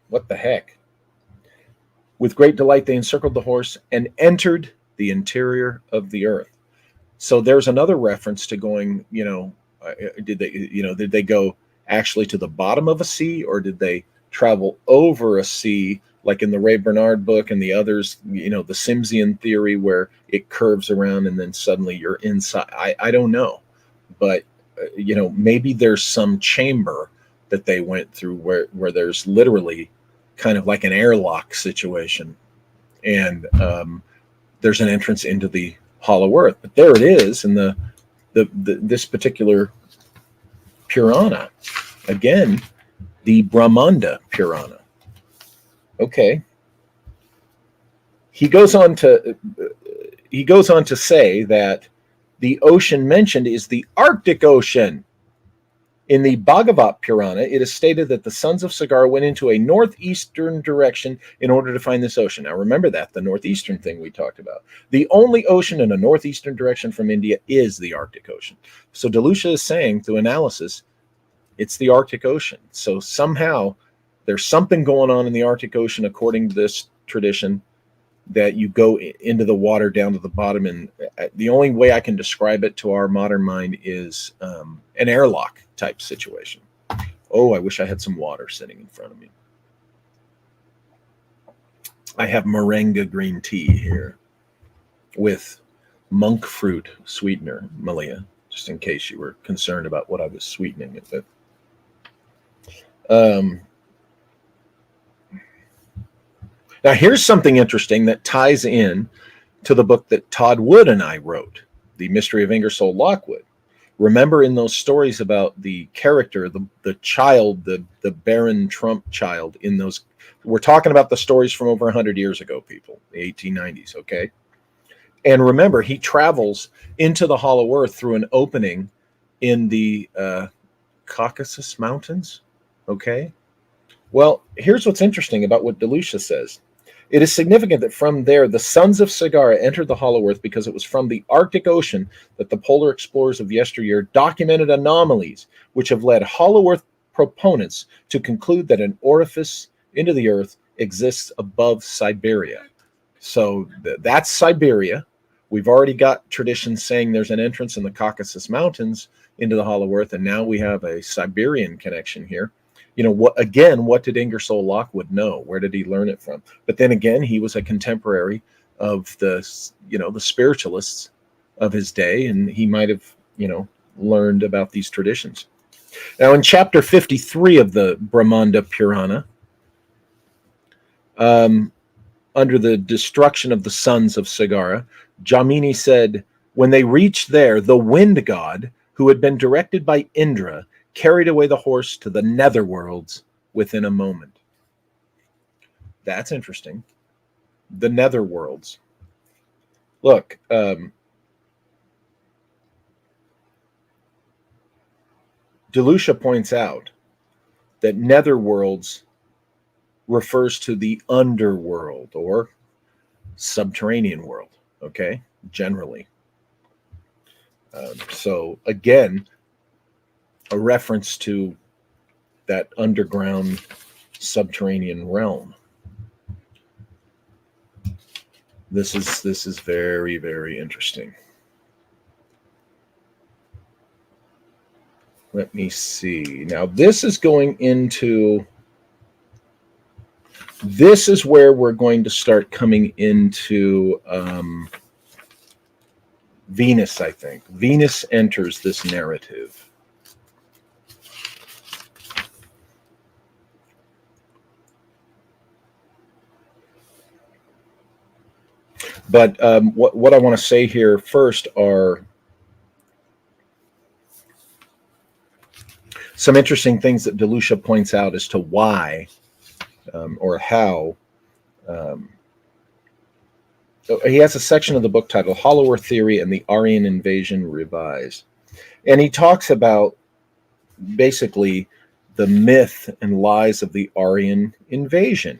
What the heck? With great delight, they encircled the horse and entered the interior of the earth. So there's another reference to going, did they go actually to the bottom of a sea, or did they travel over a sea, like in the Ray Bernard book and the others, the Simsian theory where it curves around and then suddenly you're inside? I don't know. But, maybe there's some chamber that they went through where there's literally kind of like an airlock situation. And there's an entrance into the hollow earth. But there it is in this particular Purana. Again, the Brahmanda Purana. Okay. He goes on to say that the ocean mentioned is the Arctic Ocean. In the Bhagavat Purana, it is stated that the sons of Sagara went into a northeastern direction in order to find this ocean. Now, remember that, the northeastern thing we talked about. The only ocean in a northeastern direction from India is the Arctic Ocean. So Delucia is saying, through analysis, it's the Arctic Ocean. So somehow there's something going on in the Arctic Ocean, according to this tradition, that you go into the water down to the bottom. And the only way I can describe it to our modern mind is an airlock type situation. Oh, I wish I had some water sitting in front of me. I have moringa green tea here with monk fruit sweetener, Malia, just in case you were concerned about what I was sweetening it with. Now, here's something interesting that ties in to the book that Todd Wood and I wrote, The Mystery of Ingersoll Lockwood. Remember in those stories about the character, the child, the Baron Trump child in those, we're talking about the stories from over 100 years ago, people, the 1890s, okay? And remember, he travels into the Hollow Earth through an opening in the Caucasus Mountains, okay? Well, here's what's interesting about what Delucia says. It is significant that from there, the sons of Sagara entered the Hollow Earth because it was from the Arctic Ocean that the polar explorers of yesteryear documented anomalies which have led Hollow Earth proponents to conclude that an orifice into the Earth exists above Siberia. So that's Siberia. We've already got traditions saying there's an entrance in the Caucasus Mountains into the Hollow Earth, and now we have a Siberian connection here. What did Ingersoll Lockwood know? Where did he learn it from? But then again, he was a contemporary of the spiritualists of his day, and he might have, learned about these traditions. Now, in chapter 53 of the Brahmanda Purana, under the destruction of the sons of Sagara, Jamini said, when they reached there, the wind god, who had been directed by Indra, carried away the horse to the netherworlds within a moment. That's interesting. The netherworlds. Look, Delucia points out that netherworlds refers to the underworld or subterranean world, okay, generally. So again, a reference to that underground subterranean realm. This is very, very interesting. Let me see. Now this is where we're going to start coming into Venus, I think. Venus enters this narrative. But what I want to say here first are, some interesting things that DeLucia points out as to why or how. He has a section of the book titled Hollow Earth Theory and the Aryan Invasion Revised. And he talks about basically the myth and lies of the Aryan invasion.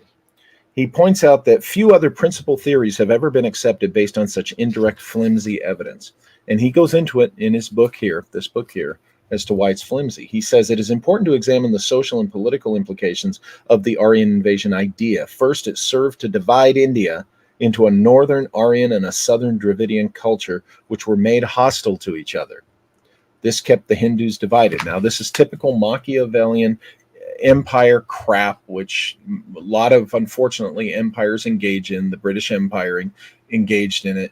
He points out that few other principal theories have ever been accepted based on such indirect, flimsy evidence. And he goes into it in his book here, this book here, as to why it's flimsy. He says it is important to examine the social and political implications of the Aryan invasion idea. First, it served to divide India into a northern Aryan and a southern Dravidian culture, which were made hostile to each other. This kept the Hindus divided. Now, this is typical Machiavellian empire crap, which a lot of, unfortunately, empires engage in. The British Empire engaged in it,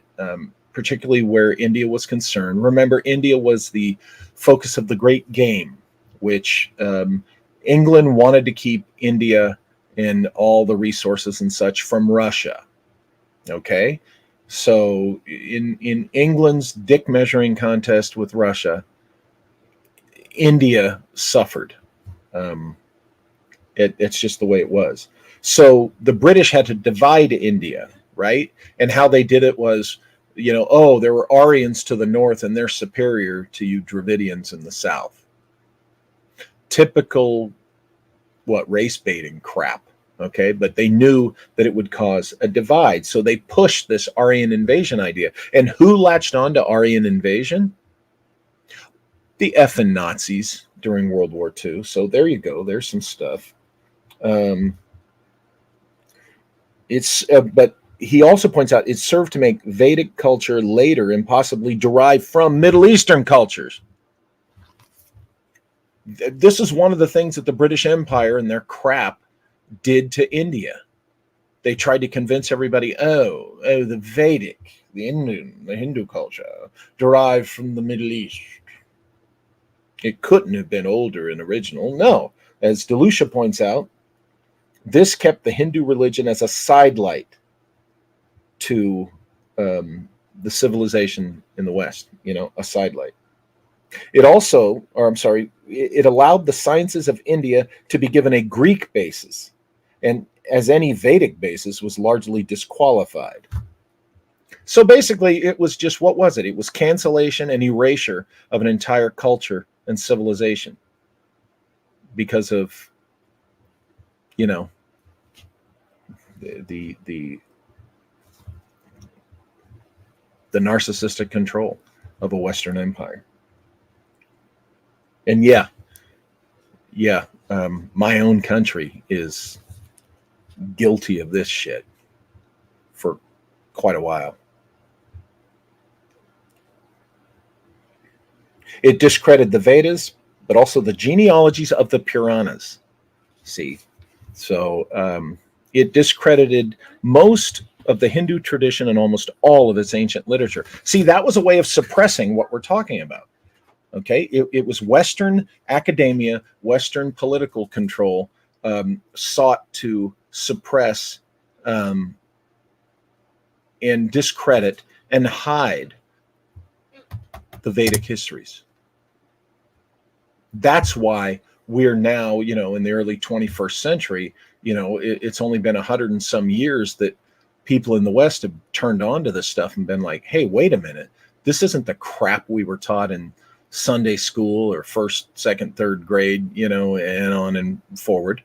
particularly where India was concerned. Remember, India was the focus of the Great Game, which England wanted to keep India and all the resources and such from Russia. Okay, so in England's dick measuring contest with Russia, India suffered. It's just the way it was. So the British had to divide India, right? And how they did it was, oh, there were Aryans to the north and they're superior to you Dravidians in the south. Typical, race baiting crap. Okay, but they knew that it would cause a divide. So they pushed this Aryan invasion idea. And who latched on to Aryan invasion? The effing Nazis during World War II. So there you go. There's some stuff. But he also points out it served to make Vedic culture later impossibly derived from Middle Eastern cultures. This is one of the things that the British Empire and their crap did to India. They tried to convince everybody, the Vedic, the Hindu culture derived from the Middle East. It couldn't have been older and original. No, as DeLucia points out, this kept the Hindu religion as a sidelight to the civilization in the West, a sidelight. It also, it allowed the sciences of India to be given a Greek basis, and as any Vedic basis was largely disqualified. So basically, it was just, what was it? It was cancellation and erasure of an entire culture and civilization because of, the narcissistic control of a Western empire. And my own country is guilty of this shit for quite a while. It discredited the Vedas, but also the genealogies of the Puranas. See, so it discredited most of the Hindu tradition and almost all of its ancient literature. See, that was a way of suppressing what we're talking about. Okay, it was Western academia, Western political control sought to suppress and discredit and hide the Vedic histories. That's why we're now, in the early 21st century, it's only been 100 and some years that people in the West have turned on to this stuff and been like, hey, wait a minute, this isn't the crap we were taught in Sunday school or first, second, third grade, and on and forward.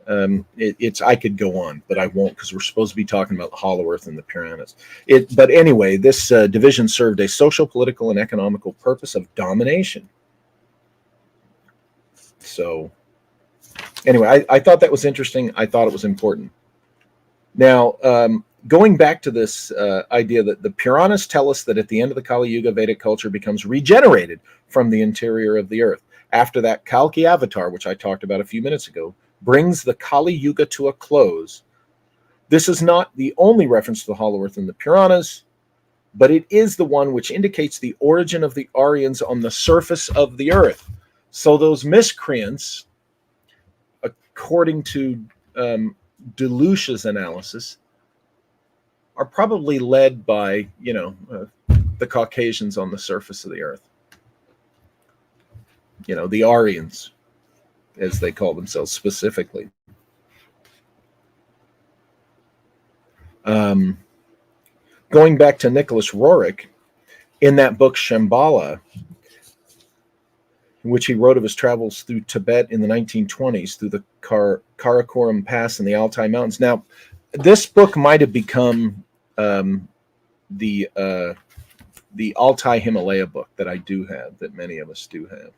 I could go on, but I won't, because we're supposed to be talking about the Hollow Earth and the Puranas. But anyway, this division served a social, political, and economical purpose of domination. So anyway, I thought that was interesting. I thought it was important. Now, going back to this idea that the Puranas tell us that at the end of the Kali Yuga, Vedic culture becomes regenerated from the interior of the earth. After that, Kalki avatar, which I talked about a few minutes ago, brings the Kali Yuga to a close. This is not the only reference to the Hollow Earth in the Puranas, but it is the one which indicates the origin of the Aryans on the surface of the earth. So those miscreants, according to DeLucia's analysis, are probably led by, the Caucasians on the surface of the earth. The Aryans. as they call themselves specifically. Going back to Nicholas Roerich, in that book Shambhala, in which he wrote of his travels through Tibet in the 1920s, through the Karakoram Pass and the Altai Mountains. Now, this book might have become the Altai Himalaya book that I do have, that many of us do have.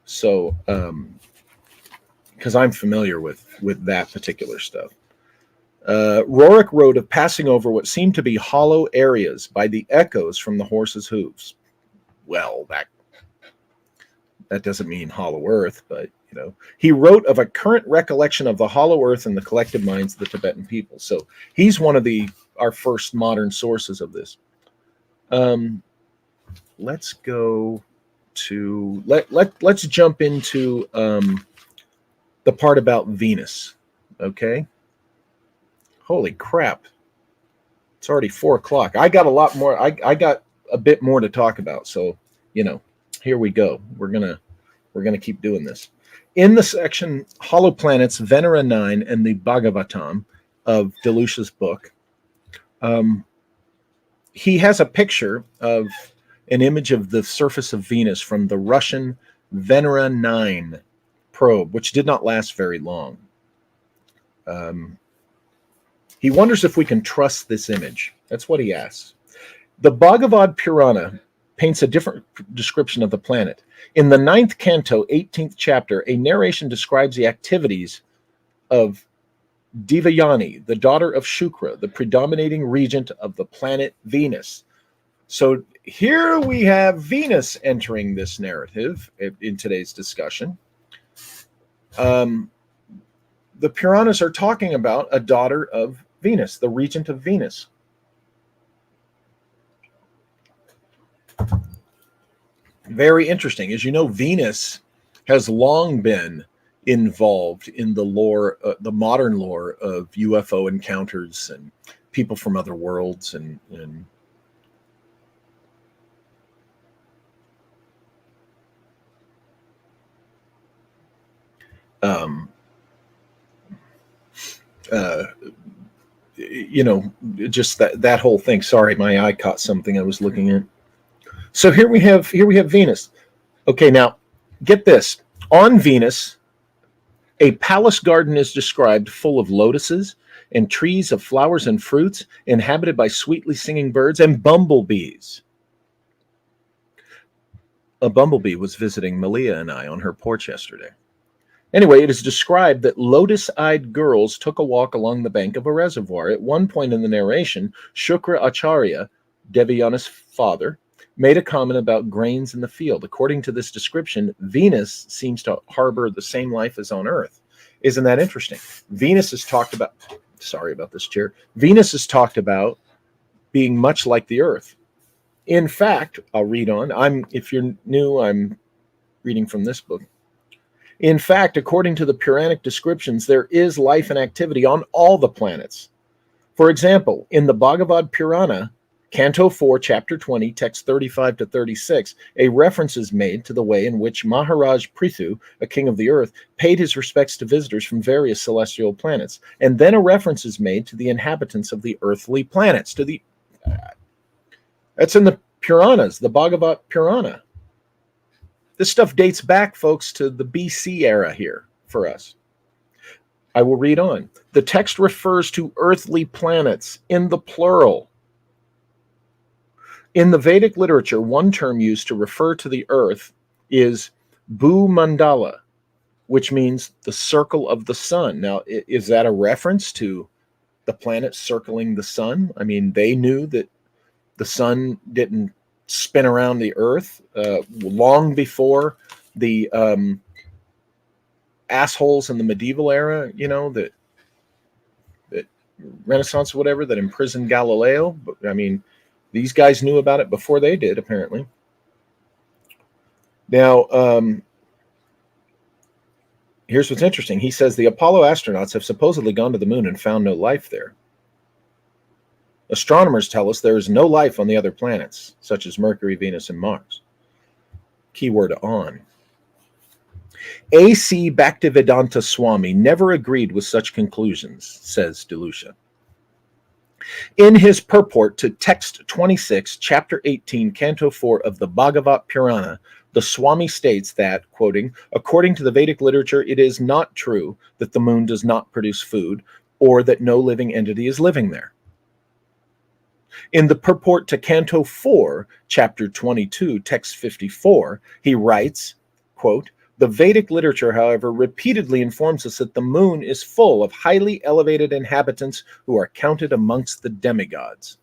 So, because I'm familiar with that particular stuff. Roerich wrote of passing over what seemed to be hollow areas by the echoes from the horse's hooves. Well, that doesn't mean hollow earth, but he wrote of a current recollection of the hollow earth in the collective minds of the Tibetan people. So he's one of our first modern sources of this. Let's go to let's jump into the part about Venus. Okay. Holy crap! It's already 4 o'clock. I got a lot more. I got a bit more to talk about. So here we go. We're gonna keep doing this. In the section Hollow Planets, Venera 9, and the Bhagavatam of Delucia's book, he has a picture of an image of the surface of Venus from the Russian Venera 9 probe, which did not last very long. He wonders if we can trust this image. That's what he asks. The Bhagavad Purana paints a different description of the planet. In the 9th canto, 18th chapter, a narration describes the activities of Devayani, the daughter of Shukra, the predominating regent of the planet Venus. So here we have Venus entering this narrative in today's discussion. The Puranas are talking about a daughter of Venus, the regent of Venus. Very interesting. As you know, Venus has long been involved in the lore, the modern lore of UFO encounters and people from other worlds and just that whole thing. Sorry, my eye caught something I was looking at. So here we have Venus. Okay, now get this. On Venus, a palace garden is described full of lotuses and trees of flowers and fruits, inhabited by sweetly singing birds and bumblebees. A bumblebee was visiting Malia and I on her porch yesterday. Anyway, it is described that lotus-eyed girls took a walk along the bank of a reservoir. At one point in the narration, Shukra Acharya, Devayana's father, made a comment about grains in the field. According to this description, Venus seems to harbor the same life as on Earth. Isn't that interesting? Venus is talked about, sorry about this chair, Venus is talked about being much like the Earth. In fact, I'll read on. If you're new, I'm reading from this book. In fact, according to the Puranic descriptions, there is life and activity on all the planets. For example, in the Bhagavad Purana, Canto 4, Chapter 20, text 35 to 36, a reference is made to the way in which Maharaj Prithu, a king of the earth, paid his respects to visitors from various celestial planets. And then a reference is made to the inhabitants of the earthly planets. That's in the Puranas, the Bhagavad Purana. This stuff dates back, folks, to the BC era here for us. I will read on. The text refers to earthly planets in the plural. In the Vedic literature, one term used to refer to the earth is Bhu Mandala, which means the circle of the sun. Now, is that a reference to the planet circling the sun? I mean, they knew that the sun didn't spin around the earth long before the assholes in the medieval era, that Renaissance or whatever, that imprisoned Galileo. But I mean, these guys knew about it before they did, apparently. Now, here's what's interesting. He says the Apollo astronauts have supposedly gone to the moon and found no life there. Astronomers tell us there is no life on the other planets, such as Mercury, Venus, and Mars. Keyword on. A.C. Bhaktivedanta Swami never agreed with such conclusions, says DeLucia. In his purport to Text 26, Chapter 18, Canto 4 of the Bhagavat Purana, the Swami states that, quoting, according to the Vedic literature, it is not true that the moon does not produce food or that no living entity is living there. In the purport to Canto 4, Chapter 22, Text 54, he writes, quote, the Vedic literature, however, repeatedly informs us that the moon is full of highly elevated inhabitants who are counted amongst the demigods.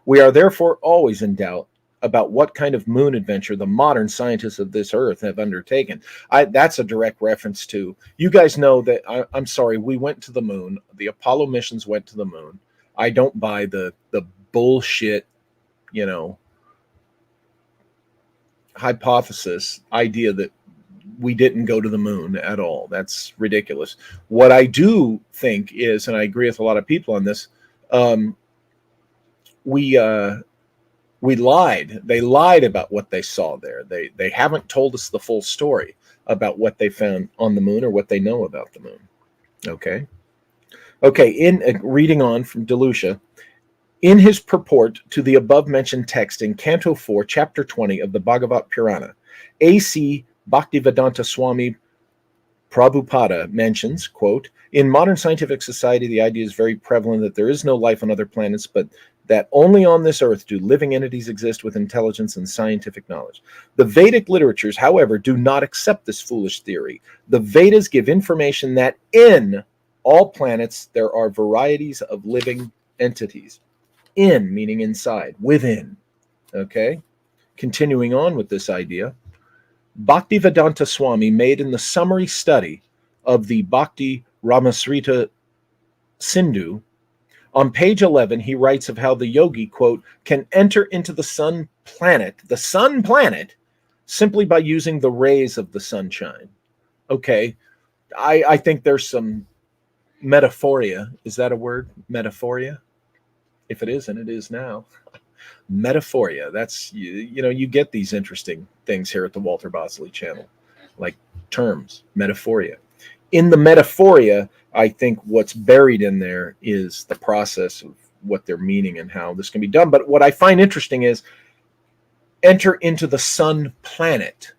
We are therefore always in doubt about what kind of moon adventure the modern scientists of this earth have undertaken. That's a direct reference to, you guys know that, I'm sorry, we went to the moon. The Apollo missions went to the moon. I don't buy the bullshit, hypothesis, idea that we didn't go to the moon at all. That's ridiculous. What I do think is, and I agree with a lot of people on this, we lied. They lied about what they saw there. They haven't told us the full story about what they found on the moon or what they know about the moon. Okay. In reading on from DeLucia, in his purport to the above-mentioned text in Canto 4, Chapter 20 of the Bhagavat Purana, A.C. Bhaktivedanta Swami Prabhupada mentions, quote, in modern scientific society, the idea is very prevalent that there is no life on other planets, but that only on this earth do living entities exist with intelligence and scientific knowledge. The Vedic literatures, however, do not accept this foolish theory. The Vedas give information that in all planets there are varieties of living entities. In, meaning inside, within. Okay? Continuing on with this idea, Bhaktivedanta Swami made in the summary study of the Bhakti Ramasrita Sindhu, on page 11, he writes of how the yogi, quote, can enter into the sun planet, simply by using the rays of the sunshine. Okay, I think there's some metaphoria. Is that a word? Metaphoria? If it isn't, it is now. Metaphoria. That's, you get these interesting things here at the Walter Bosley channel, like terms, metaphoria. In the metaphoria, I think what's buried in there is the process of what they're meaning and how this can be done. But what I find interesting is enter into the sun planet.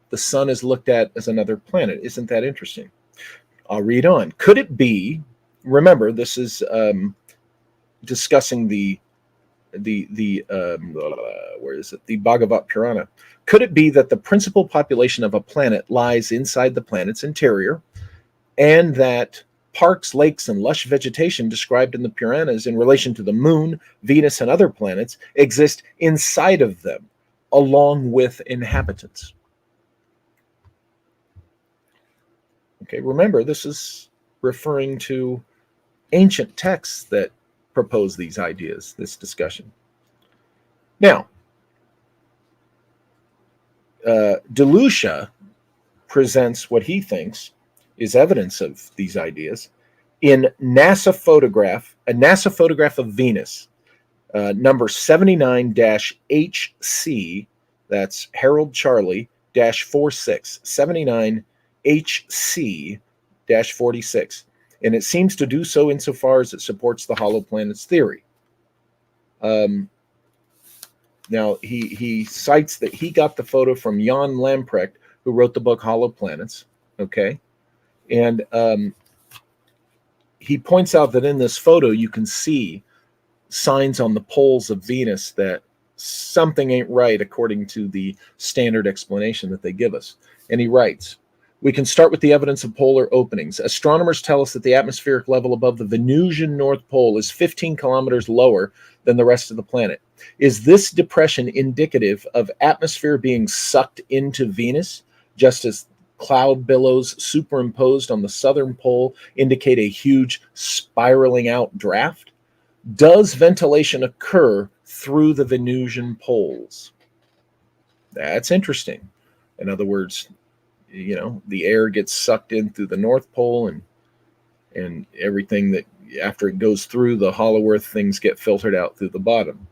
The sun is looked at as another planet. Isn't that interesting? I'll read on. Could it be, remember, this is discussing the where is it? The Bhagavat Purana. Could it be that the principal population of a planet lies inside the planet's interior, and that parks, lakes, and lush vegetation described in the Puranas in relation to the moon, Venus, and other planets exist inside of them, along with inhabitants? Okay, remember, this is referring to ancient texts that propose these ideas, this discussion. Now, DeLucia presents what he thinks is evidence of these ideas in a NASA photograph of Venus, number 79-HC, that's Harold Charlie -46, 79HC-46. And it seems to do so insofar as it supports the hollow planets theory. Now, he cites that he got the photo from Jan Lamprecht, who wrote the book Hollow Planets, okay? And he points out that in this photo, you can see signs on the poles of Venus that something ain't right according to the standard explanation that they give us. And he writes, we can start with the evidence of polar openings. Astronomers tell us that the atmospheric level above the Venusian North Pole is 15 kilometers lower than the rest of the planet. Is this depression indicative of atmosphere being sucked into Venus, just as cloud billows superimposed on the southern pole indicate a huge spiraling out draft? Does ventilation occur through the Venusian poles? That's interesting. In other words, the air gets sucked in through the North Pole, and everything that after it goes through the hollow earth, things get filtered out through the bottom.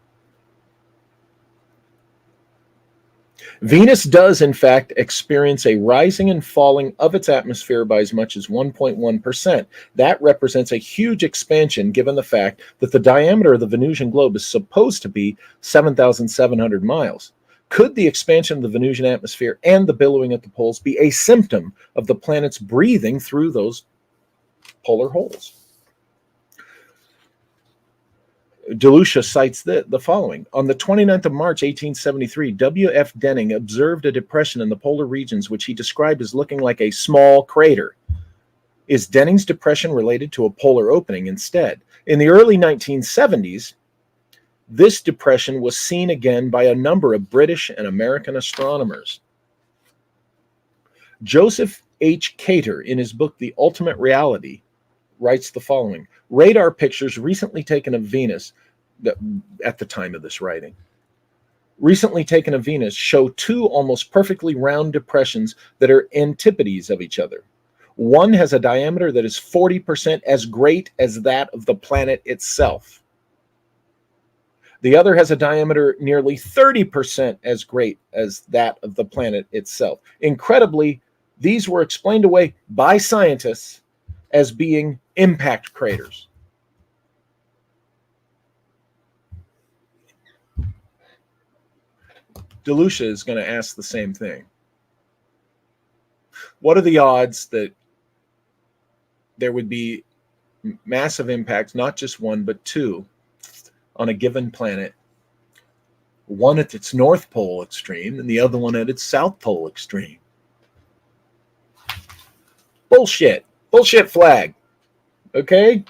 Venus does, in fact, experience a rising and falling of its atmosphere by as much as 1.1%. That represents a huge expansion given the fact that the diameter of the Venusian globe is supposed to be 7,700 miles. Could the expansion of the Venusian atmosphere and the billowing at the poles be a symptom of the planet's breathing through those polar holes? DeLucia cites the following. On the 29th of March, 1873, W.F. Denning observed a depression in the polar regions, which he described as looking like a small crater. Is Denning's depression related to a polar opening instead? In the early 1970s, this depression was seen again by a number of British and American astronomers. Joseph H. Cater, in his book The Ultimate Reality, writes the following. Radar pictures recently taken of Venus, at the time of this writing, recently taken of Venus show two almost perfectly round depressions that are antipodes of each other. One has a diameter that is 40% as great as that of the planet itself. The other has a diameter nearly 30% as great as that of the planet itself. Incredibly, these were explained away by scientists as being impact craters. DeLucia is going to ask the same thing. What are the odds that there would be massive impacts, not just one, but two, on a given planet, one at its North Pole extreme and the other one at its South Pole extreme? Bullshit. Bullshit flag. Okay?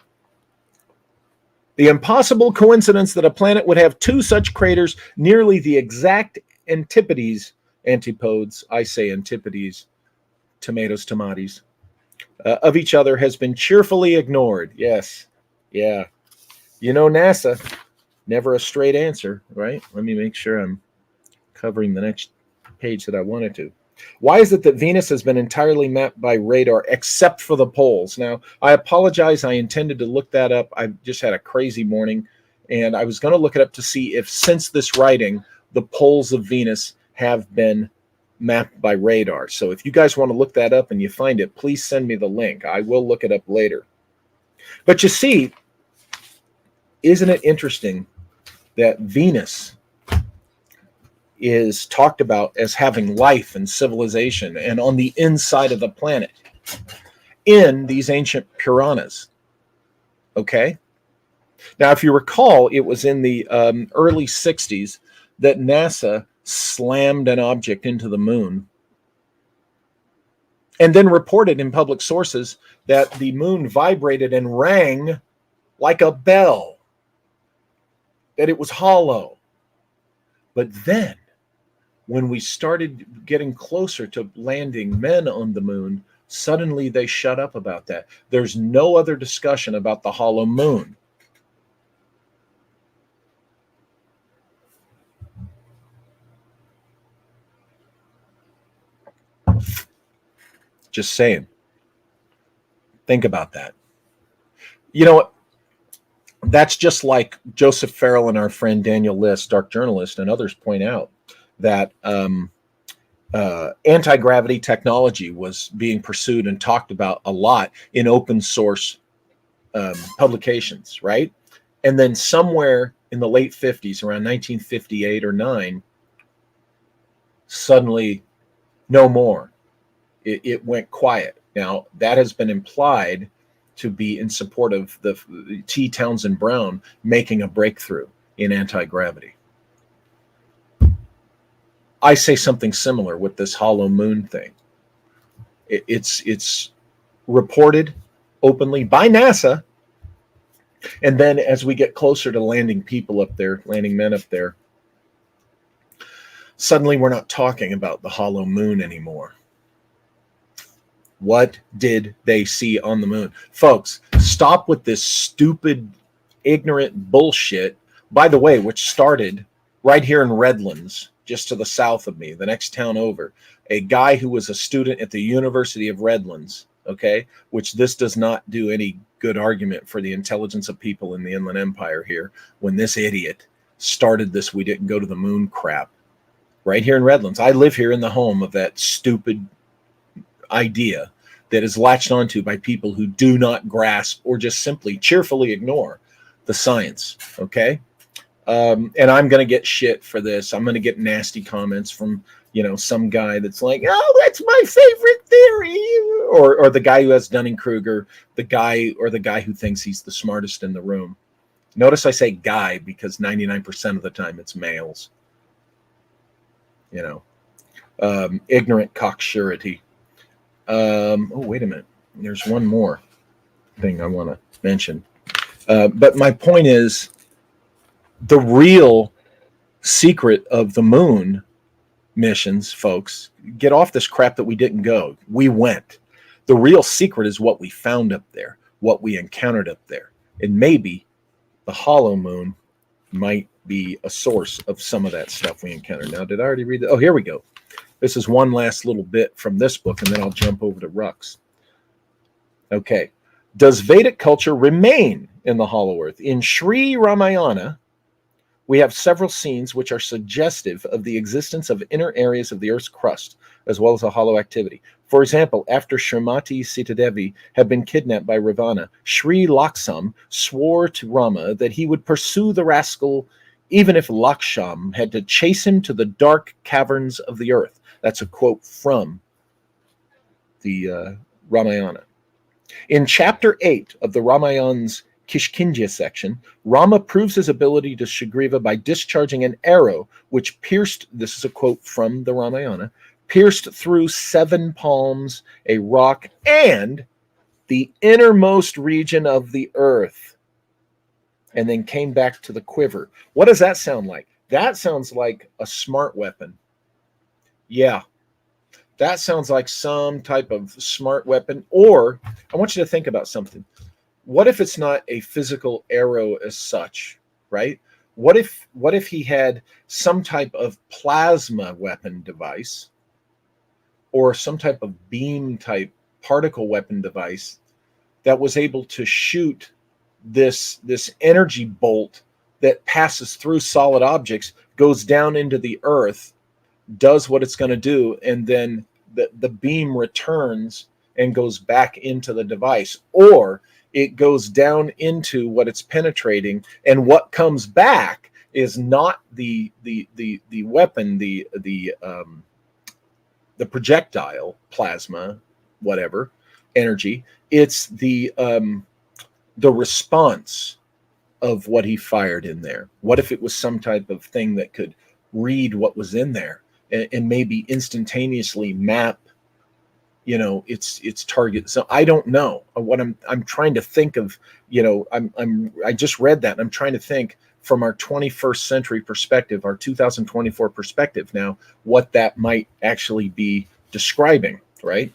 The impossible coincidence that a planet would have two such craters nearly the exact antipodes, I say antipodes, tomatoes, of each other has been cheerfully ignored. Yes. Yeah. You know, NASA, never a straight answer, right? Let me make sure I'm covering the next page that I wanted to. Why is it that Venus has been entirely mapped by radar except for the poles? Now, I apologize. I intended to look that up. I just had a crazy morning, and I was going to look it up to see if since this writing, the poles of Venus have been mapped by radar. So if you guys want to look that up and you find it, please send me the link. I will look it up later. But you see, isn't it interesting that Venus is talked about as having life and civilization and on the inside of the planet in these ancient Puranas? Okay? Now, if you recall, it was in the early 60s that NASA slammed an object into the moon and then reported in public sources that the moon vibrated and rang like a bell, that it was hollow. But then, when we started getting closer to landing men on the moon, suddenly they shut up about that. There's no other discussion about the hollow moon. Just saying. Think about that. You know what? That's just like Joseph Farrell and our friend Daniel List, dark journalist, and others point out that anti-gravity technology was being pursued and talked about a lot in open source publications, right? And then somewhere in the late 50s, around 1958 or 9, suddenly no more. It went quiet. Now, that has been implied to be in support of the T. Townsend Brown making a breakthrough in anti-gravity. I say something similar with this hollow moon thing. It's reported openly by NASA, and then as we get closer to landing people up there, landing men up there, suddenly we're not talking about the hollow moon anymore. What did they see on the moon? Folks, stop with this stupid, ignorant bullshit, by the way, which started right here in Redlands, just to the south of me, the next town over. A guy who was a student at the University of Redlands, okay, which this does not do any good argument for the intelligence of people in the Inland Empire here, when this idiot started this "we didn't go to the moon" crap, right here in Redlands. I live here in the home of that stupid idea that is latched onto by people who do not grasp or just simply cheerfully ignore the science. Okay. And I'm going to get shit for this. I'm going to get nasty comments from, some guy that's like, oh, that's my favorite theory. Or the guy who has Dunning-Kruger, the guy who thinks he's the smartest in the room. Notice I say guy because 99% of the time it's males. Ignorant cocksurety. Wait a minute. There's one more thing I want to mention. But my point is, the real secret of the moon missions, folks, get off this crap that we didn't go. We went. The real secret is what we found up there, what we encountered up there. And maybe the hollow moon might be a source of some of that stuff we encountered. Now, did I already read that? Oh, here we go. This is one last little bit from this book, and then I'll jump over to Rux. Okay. Does Vedic culture remain in the hollow earth? In Sri Ramayana, we have several scenes which are suggestive of the existence of inner areas of the Earth's crust, as well as a hollow activity. For example, after Srimati Sitadevi had been kidnapped by Ravana, Sri Laksham swore to Rama that he would pursue the rascal even if Laksham had to chase him to the dark caverns of the earth. That's a quote from the Ramayana. In chapter 8 of the Ramayan's Kishkinja section, Rama proves his ability to Sugriva by discharging an arrow which pierced, this is a quote from the Ramayana, pierced through 7 palms, a rock, and the innermost region of the earth, and then came back to the quiver. What does that sound like? That sounds like a smart weapon. Yeah, that sounds like some type of smart weapon. Or I want you to think about something. What if it's not a physical arrow as such, right? What if he had some type of plasma weapon device or some type of beam type particle weapon device that was able to shoot this energy bolt that passes through solid objects, goes down into the earth, does what it's going to do, and then the beam returns and goes back into the device, or it goes down into what it's penetrating, and what comes back is not the weapon, the projectile, plasma, whatever, energy. It's the response of what he fired in there. What if it was some type of thing that could read what was in there and maybe instantaneously map, its target? So I don't know what I'm trying to think of. I just read that, and I'm trying to think from our 21st century perspective, our 2024 perspective now, what that might actually be describing, right?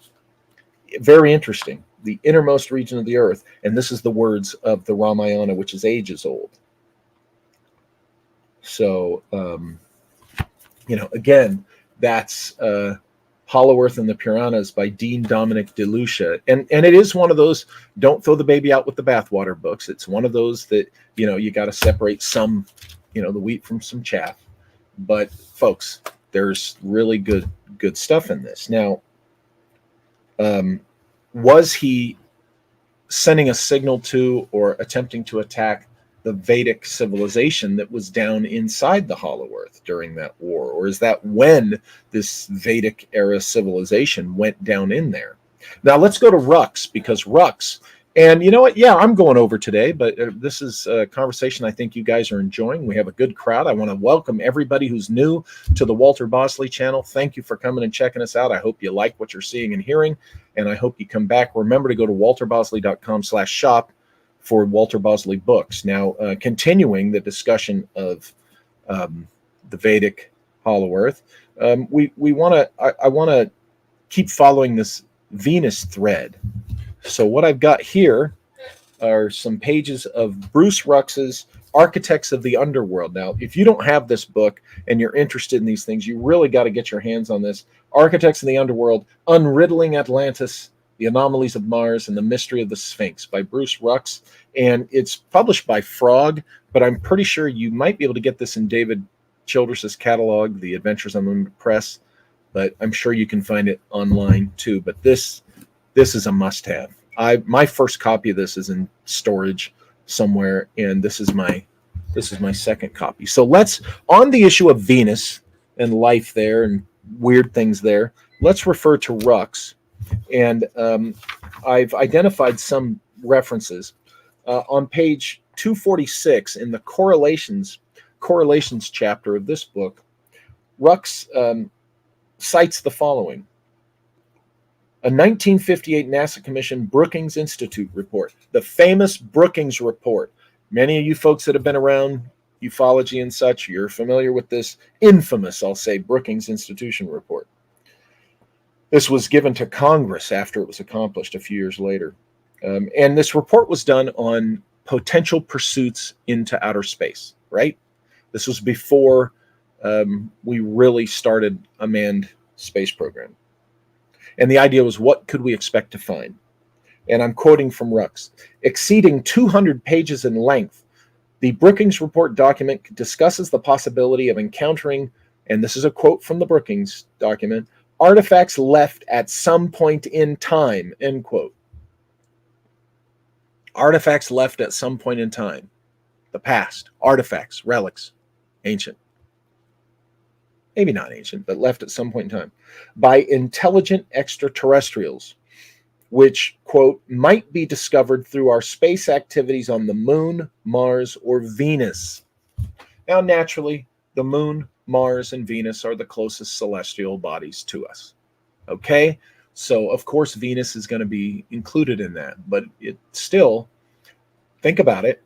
Very interesting. The innermost region of the earth, and this is the words of the Ramayana, which is ages old. So, again, that's Hollow Earth and the Puranas by Dean Dominic DeLucia. And it is one of those, don't throw the baby out with the bathwater books. It's one of those that, you got to separate some, the wheat from some chaff. But folks, there's really good stuff in this. Now, was he sending a signal to or attempting to attack the Vedic civilization that was down inside the Hollow Earth during that war? Or is that when this Vedic era civilization went down in there? Now let's go to Rux, because Rux, and you know what? Yeah, I'm going over today, but this is a conversation I think you guys are enjoying. We have a good crowd. I want to welcome everybody who's new to the Walter Bosley channel. Thank you for coming and checking us out. I hope you like what you're seeing and hearing, and I hope you come back. Remember to go to walterbosley.com/shop for Walter Bosley books. Now, continuing the discussion of the Vedic Hollow Earth, I want to keep following this Venus thread. So what I've got here are some pages of Bruce Rux's Architects of the Underworld. Now, if you don't have this book and you're interested in these things, you really got to get your hands on this. Architects of the Underworld, Unriddling Atlantis, The Anomalies of Mars, and the Mystery of the Sphinx by Bruce Rux. And it's published by Frog, but I'm pretty sure you might be able to get this in David Childress's catalog, The Adventures of Unlimited Press, but I'm sure you can find it online too. But this is a must-have. My first copy of this is in storage somewhere, and this is my second copy. So let's, on the issue of Venus and life there and weird things there, let's refer to Rux. And I've identified some references. On page 246 in the correlations chapter of this book, Rux cites the following. A 1958 NASA commissioned Brookings Institute report, the famous Brookings report. Many of you folks that have been around ufology and such, you're familiar with this infamous, I'll say, Brookings Institution report. This was given to Congress after it was accomplished a few years later. And this report was done on potential pursuits into outer space, right? This was before we really started a manned space program. And the idea was, what could we expect to find? And I'm quoting from Rux. Exceeding 200 pages in length, the Brookings report document discusses the possibility of encountering, and this is a quote from the Brookings document, artifacts left at some point in time, end quote. Artifacts left at some point in time. The past. Artifacts, relics, ancient. Maybe not ancient, but left at some point in time. By intelligent extraterrestrials, which, quote, might be discovered through our space activities on the moon, Mars, or Venus. Now, naturally, the moon, Mars, and Venus are the closest celestial bodies to us. Okay? So, of course, Venus is going to be included in that. But it still, think about it.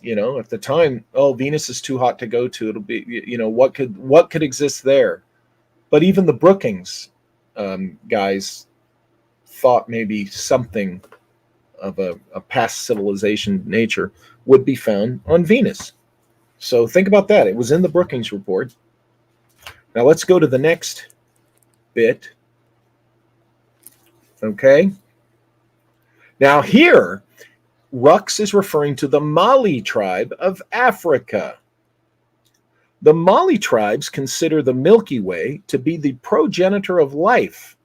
You know, at the time, oh, Venus is too hot to go to. It'll be, you know, what could exist there? But even the Brookings guys thought maybe something of a past civilization nature would be found on Venus. So think about that. It was in the Brookings report. Now let's go to the next bit. Okay. Now here, Rux is referring to the Mali tribe of Africa. The Mali tribes consider the Milky Way to be the progenitor of life.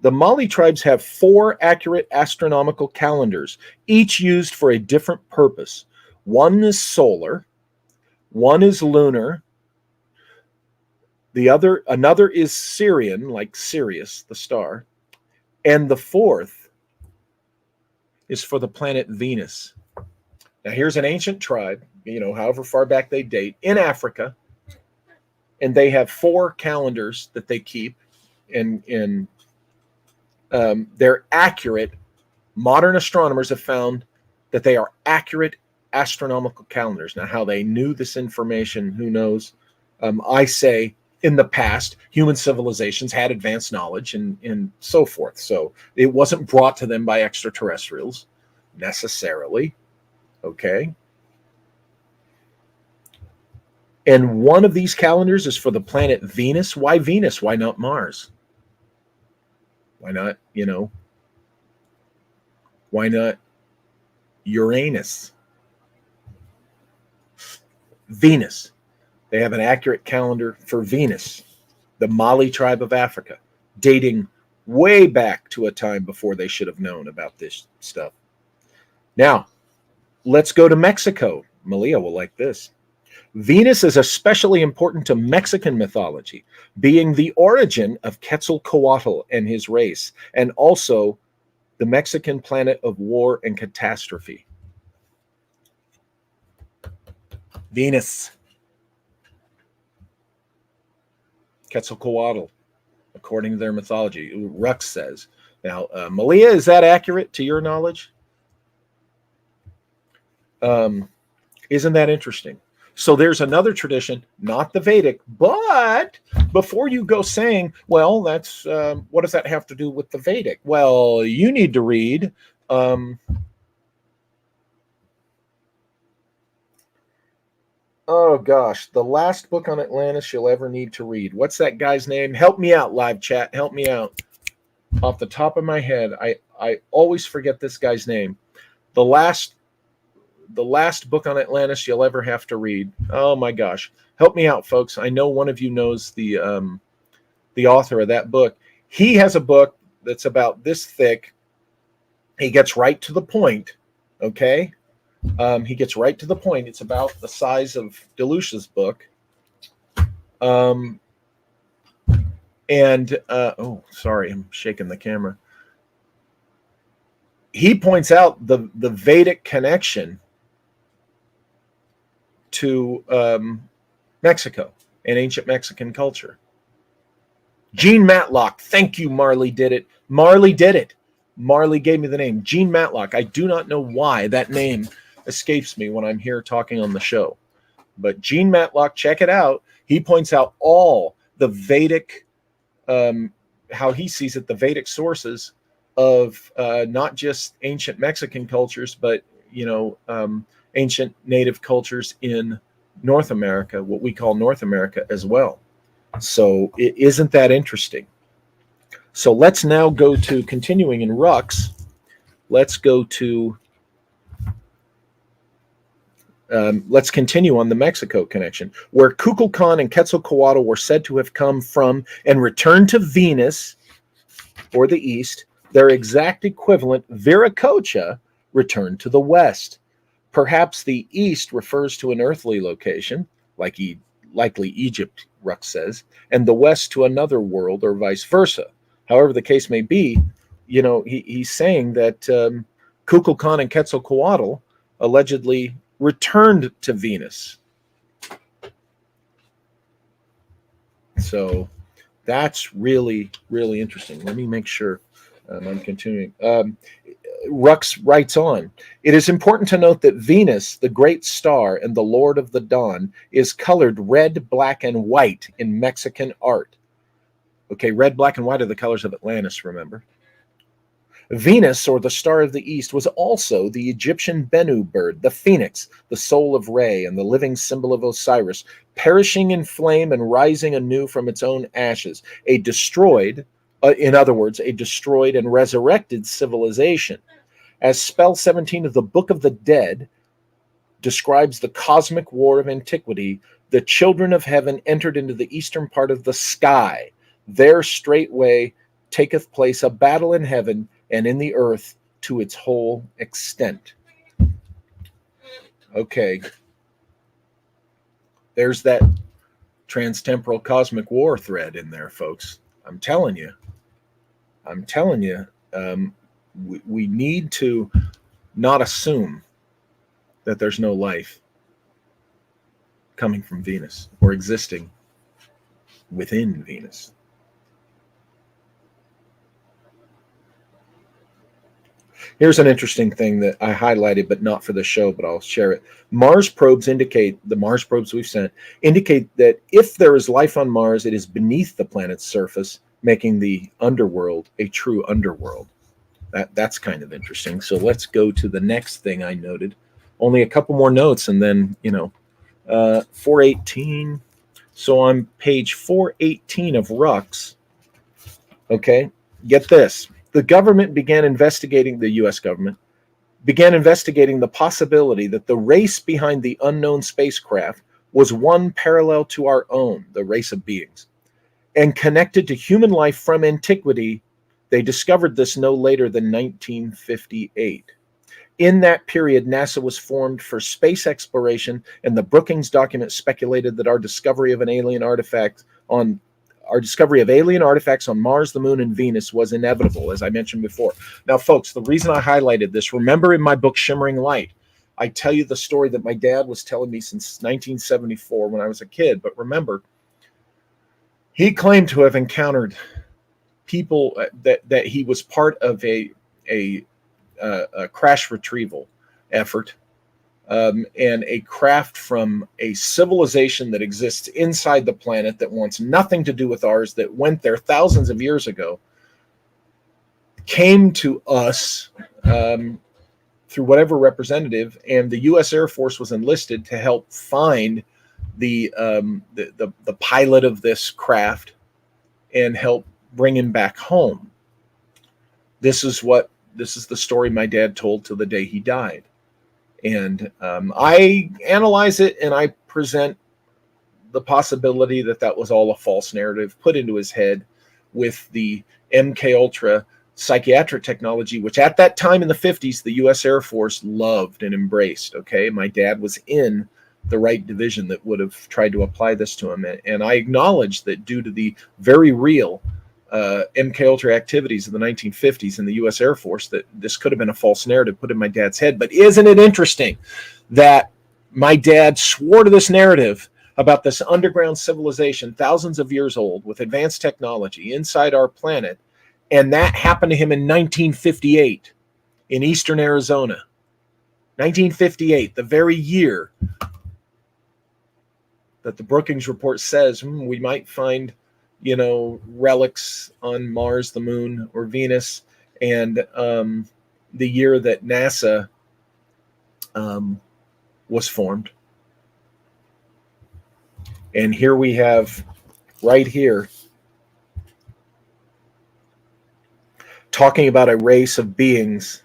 The Mali tribes have 4 accurate astronomical calendars, each used for a different purpose. One is solar, one is lunar, another is Syrian, like Sirius, the star, and the 4th is for the planet Venus. Now, here's an ancient tribe, you know, however far back they date, in Africa, and they have 4 calendars that they keep, and they're accurate. Modern astronomers have found that they are accurate astronomical calendars. Now, how they knew this information, who knows? I say, in the past, human civilizations had advanced knowledge and so forth. So it wasn't brought to them by extraterrestrials necessarily. Okay. And one of these calendars is for the planet Venus. Why Venus? Why not Mars? Why not, you know, why not Uranus? Venus. They have an accurate calendar for Venus, the Mali tribe of Africa, dating way back to a time before they should have known about this stuff. Now, let's go to Mexico. Malia will like this. Venus is especially important to Mexican mythology, being the origin of Quetzalcoatl and his race, and also the Mexican planet of war and catastrophe. Venus. Quetzalcoatl, according to their mythology, Rux says. Now, Malia, is that accurate to your knowledge? Isn't that interesting? So there's another tradition, not the Vedic, but before you go saying, well, that's what does that have to do with the Vedic? Well, you need to read oh gosh, the last book on Atlantis you'll ever need to read. What's that guy's name? Help me out, live chat. Help me out. Off the top of my head, I always forget this guy's name. The last the last book on Atlantis you'll ever have to read. Oh my gosh, help me out, folks. I know one of you knows the author of that book. He has a book that's about this thick. He gets right to the point. Okay, he gets right to the point. It's about the size of Delush's book. Oh, sorry, I'm shaking the camera. He points out the Vedic connection to Mexico and ancient Mexican culture. Gene Matlock. Thank you, Marley did it. Marley did it. Marley gave me the name. Gene Matlock. I do not know why that name escapes me when I'm here talking on the show. But Gene Matlock, check it out. He points out all the Vedic, how he sees it, the Vedic sources of not just ancient Mexican cultures, but, ancient native cultures in North America, what we call North America as well. So isn't that interesting? So let's now go to, continuing in Rux, let's go to, let's continue on the Mexico connection, where Kukulkan and Quetzalcoatl were said to have come from and returned to Venus, or the east. Their exact equivalent, Viracocha, returned to the west. Perhaps the east refers to an earthly location, likely Egypt, Rux says, and the west to another world, or vice versa. However the case may be, he's saying that Kukulkan and Quetzalcoatl allegedly returned to Venus. So that's really, really interesting. Let me make sure I'm continuing. Rux writes on, it is important to note that Venus, the great star and the Lord of the Dawn, is colored red, black, and white in Mexican art. Okay, red, black, and white are the colors of Atlantis, remember? Venus, or the Star of the East, was also the Egyptian Bennu bird, the phoenix, the soul of Re, and the living symbol of Osiris, perishing in flame and rising anew from its own ashes, a destroyed and resurrected civilization. As spell 17 of the Book of the Dead describes the cosmic war of antiquity, the children of heaven entered into the eastern part of the sky. There straightway taketh place a battle in heaven and in the earth to its whole extent. Okay. There's that transtemporal cosmic war thread in there, folks. I'm telling you. We need to not assume that there's no life coming from Venus or existing within Venus. Here's an interesting thing that I highlighted, but not for the show, but I'll share it. The Mars probes we've sent indicate that if there is life on Mars, it is beneath the planet's surface, making the underworld a true underworld. That's kind of interesting. So let's go to the next thing I noted. Only a couple more notes, and then, 418. So on page 418 of Rux, okay, get this. The U.S. government began investigating the possibility that the race behind the unknown spacecraft was one parallel to our own, the race of beings, and connected to human life from antiquity. They discovered this no later than 1958. In that period, NASA was formed for space exploration, and the Brookings document speculated that our discovery of alien artifacts on Mars, the Moon, and Venus was inevitable, as I mentioned before. Now, folks, the reason I highlighted this, remember in my book, Shimmering Light, I tell you the story that my dad was telling me since 1974 when I was a kid. But remember, he claimed to have encountered people that he was part of a crash retrieval effort, and a craft from a civilization that exists inside the planet that wants nothing to do with ours, that went there thousands of years ago, came to us through whatever representative, and the U.S. Air Force was enlisted to help find the pilot of this craft and help bring him back home. This is the story my dad told till the day he died. And I analyze it and I present the possibility that that was all a false narrative put into his head with the MK Ultra psychiatric technology, which at that time in the 50s, the U.S. Air Force loved and embraced. Okay, my dad was in the right division that would have tried to apply this to him. And I acknowledge that due to the very real MK Ultra activities of the 1950s in the U.S. Air Force, that this could have been a false narrative put in my dad's head. But isn't it interesting that my dad swore to this narrative about this underground civilization, thousands of years old, with advanced technology inside our planet, and that happened to him in 1958 in eastern Arizona. 1958, the very year that the Brookings report says we might find, relics on Mars, the Moon, or Venus, and the year that NASA was formed. And here we have, right here, talking about a race of beings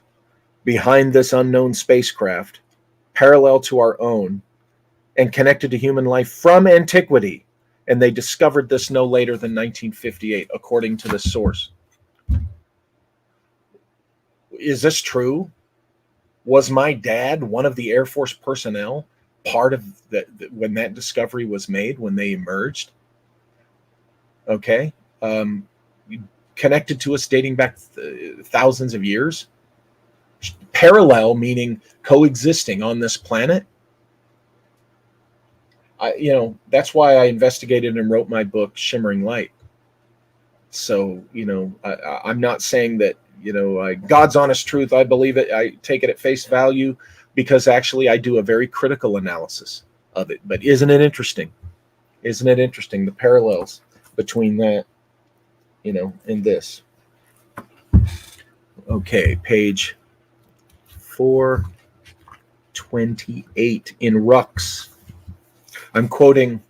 behind this unknown spacecraft, parallel to our own, and connected to human life from antiquity. And they discovered this no later than 1958, according to the source. Is this true? Was my dad one of the Air Force personnel, part of when that discovery was made, when they emerged? Okay. Connected to us dating back thousands of years. Parallel, meaning coexisting on this planet. That's why I investigated and wrote my book, Shimmering Light. So, I'm not saying that, God's honest truth, I believe it, I take it at face value, because actually I do a very critical analysis of it. But isn't it interesting? Isn't it interesting, the parallels between that, and this? Okay, page 428 in Rux. I'm quoting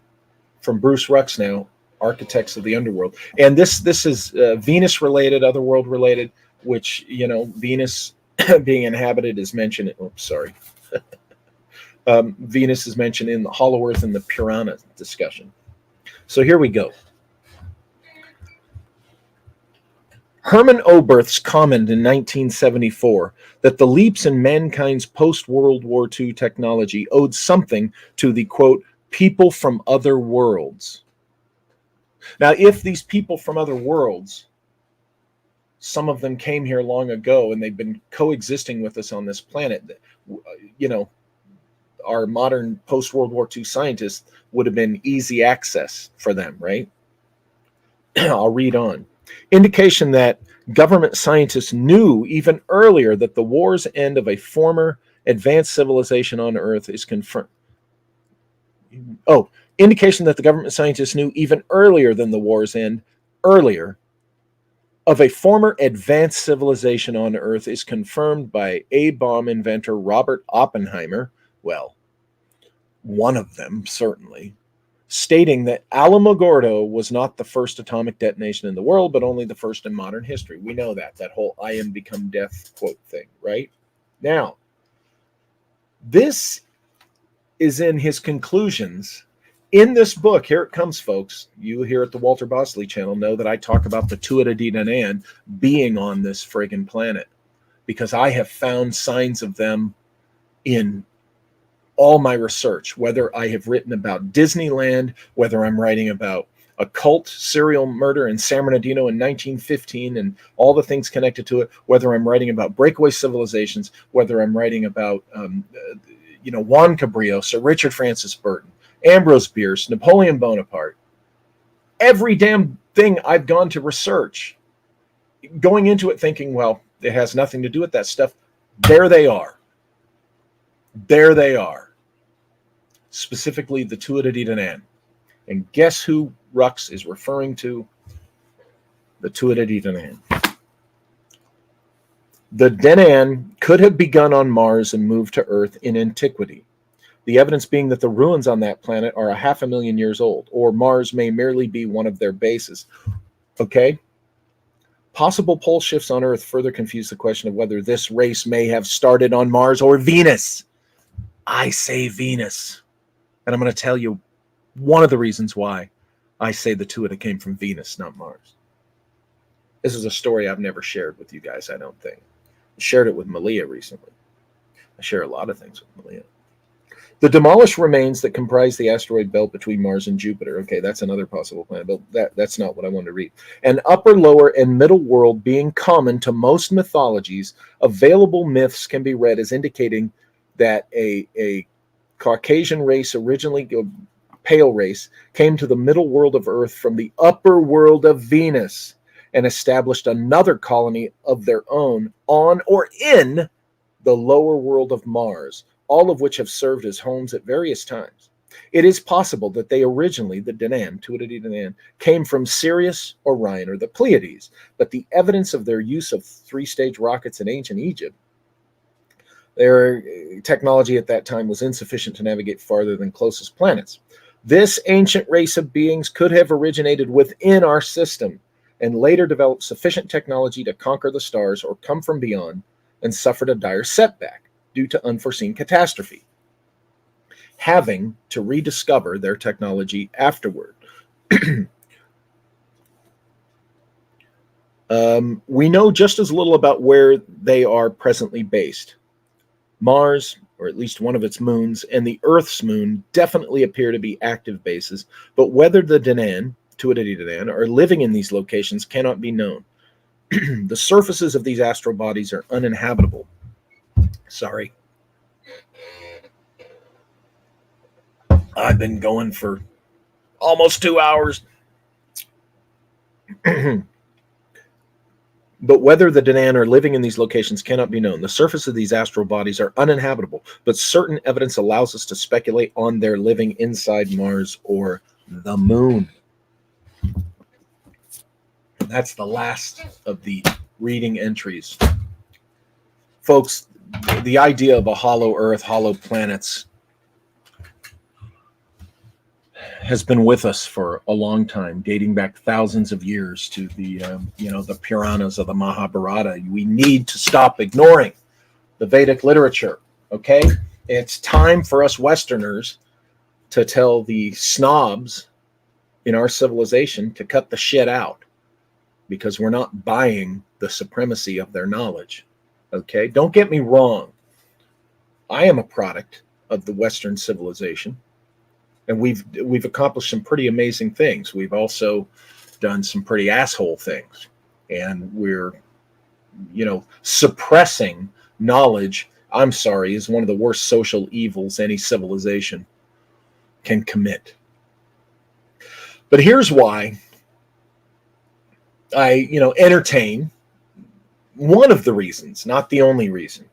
from Bruce Rux now, Architects of the Underworld. And this is Venus related, otherworld related, which, Venus being inhabited is mentioned. Venus is mentioned in the Hollow Earth and the Puranic discussion. So here we go. Herman Oberth's comment in 1974 that the leaps in mankind's post-World War II technology owed something to the, quote, people from other worlds. Now, if these people from other worlds, some of them came here long ago and they've been coexisting with us on this planet, our modern post-World War II scientists would have been easy access for them, right? I'll read on. Indication that government scientists knew even earlier that the war's end of a former advanced civilization on Earth is confirmed. Indication that the government scientists knew even earlier than the war's end, of a former advanced civilization on Earth is confirmed by A-bomb inventor Robert Oppenheimer, well, one of them, certainly, stating that Alamogordo was not the first atomic detonation in the world, but only the first in modern history. We know that whole I am become death quote thing, right? Now, this is in his conclusions in this book. Here it comes, folks. You here at the Walter Bosley channel know that I talk about the Tuatha Dé Danann being on this friggin' planet, because I have found signs of them in all my research, whether I have written about Disneyland, whether I'm writing about a cult serial murder in San Bernardino in 1915 and all the things connected to it, whether I'm writing about breakaway civilizations, whether I'm writing about Juan Cabrillo, Sir Richard Francis Burton, Ambrose Bierce, Napoleon Bonaparte. Every damn thing I've gone to research, going into it thinking, well, it has nothing to do with that stuff. There they are. There they are. Specifically the Tuatha Dé Danann. And guess who Rux is referring to? The Tuatha Dé Danann. The Danann could have begun on Mars and moved to Earth in antiquity. The evidence being that the ruins on that planet are 500,000 years old, or Mars may merely be one of their bases. Okay? Possible pole shifts on Earth further confuse the question of whether this race may have started on Mars or Venus. I say Venus. And I'm going to tell you one of the reasons why I say the Tuatha came from Venus, not Mars. This is a story I've never shared with you guys, I don't think. I shared it with Malia recently. I share a lot of things with Malia. The demolished remains that comprise the asteroid belt between Mars and Jupiter. Okay, that's another possible planet, but that's not what I wanted to read. An upper, lower, and middle world being common to most mythologies, available myths can be read as indicating that a Caucasian race, originally a pale race, came to the middle world of Earth from the upper world of Venus and established another colony of their own on or in the lower world of Mars, all of which have served as homes at various times. It is possible that they originally, the Danann, Tuatha Dé Danann, came from Sirius, Orion, or the Pleiades, but the evidence of their use of three-stage rockets in ancient Egypt, their technology at that time was insufficient to navigate farther than closest planets. This ancient race of beings could have originated within our system and later developed sufficient technology to conquer the stars or come from beyond and suffered a dire setback due to unforeseen catastrophe, having to rediscover their technology afterward. We know just as little about where they are presently based. Mars, or at least one of its moons, and the Earth's moon definitely appear to be active bases, but whether the Danann, Tuatha Dé Danann, are living in these locations cannot be known. The surfaces of these astral bodies are uninhabitable. Sorry. I've been going for almost 2 hours. But whether the Danann are living in these locations cannot be known. The surface of these astral bodies are uninhabitable, but certain evidence allows us to speculate on their living inside Mars or the moon. That's the last of the reading entries. Folks, the idea of a hollow Earth, hollow planets has been with us for a long time, dating back thousands of years to the the Puranas of the Mahabharata. We need to stop ignoring the Vedic literature. Okay, it's time for us Westerners to tell the snobs in our civilization to cut the shit out, because we're not buying the supremacy of their knowledge. Okay, don't get me wrong. I am a product of the Western civilization. And we've accomplished some pretty amazing things. We've also done some pretty asshole things. And we're, suppressing knowledge, I'm sorry, is one of the worst social evils any civilization can commit. But here's why I, entertain one of the reasons, not the only reason.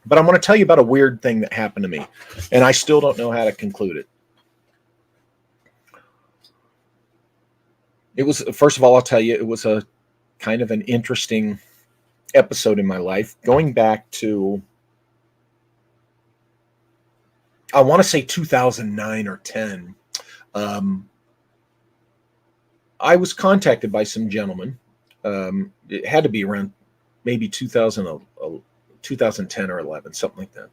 But I'm going to tell you about a weird thing that happened to me, and I still don't know how to conclude it. It was, first of all, I'll tell you, it was a kind of an interesting episode in my life, going back to, I want to say 2009 or 10. I was contacted by some gentlemen. It had to be around maybe 2010 or 11, something like that,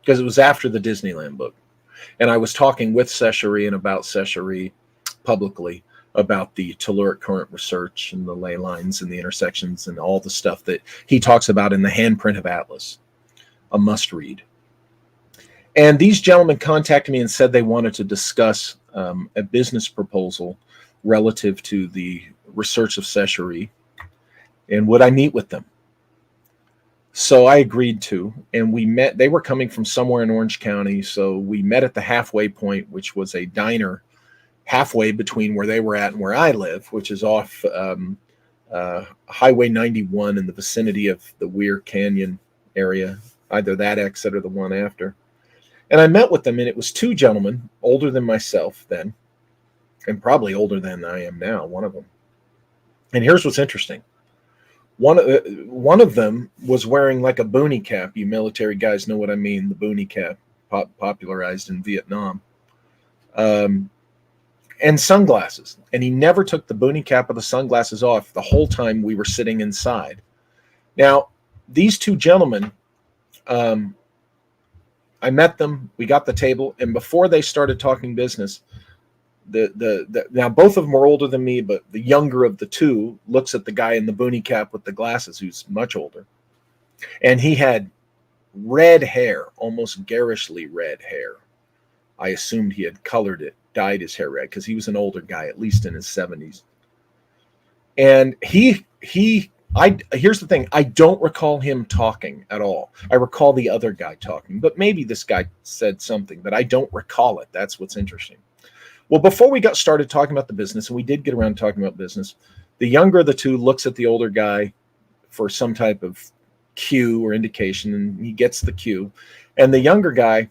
because it was after the Disneyland book. And I was talking with Seshari and about Seshari publicly about the telluric current research and the ley lines and the intersections and all the stuff that he talks about in the Handprint of Atlas, a must read. And these gentlemen contacted me and said they wanted to discuss a business proposal relative to the research of Seshari, and would I meet with them? So I agreed to, and we met. They were coming from somewhere in Orange County, so we met at the halfway point, which was a diner halfway between where they were at and where I live, which is off Highway 91 in the vicinity of the Weir Canyon area, either that exit or the one after. And I met with them, and it was two gentlemen, older than myself then, and probably older than I am now, one of them. And here's what's interesting. One of them was wearing like a boonie cap. You military guys know what I mean, the boonie cap, popularized in Vietnam. And sunglasses. And he never took the boonie cap or the sunglasses off the whole time we were sitting inside. Now, these two gentlemen, I I met them. We got the table, and before they started talking business, now both of them are older than me, but the younger of the two looks at the guy in the boonie cap with the glasses, who's much older, and he had red hair, almost garishly red hair. I assumed he had colored it, dyed his hair red, because he was an older guy, at least in his 70s. And here's the thing. I don't recall him talking at all. I recall the other guy talking, but maybe this guy said something, but I don't recall it. That's what's interesting. Well, before we got started talking about the business, and we did get around to talking about business, the younger of the two looks at the older guy for some type of cue or indication, and he gets the cue. And the younger guy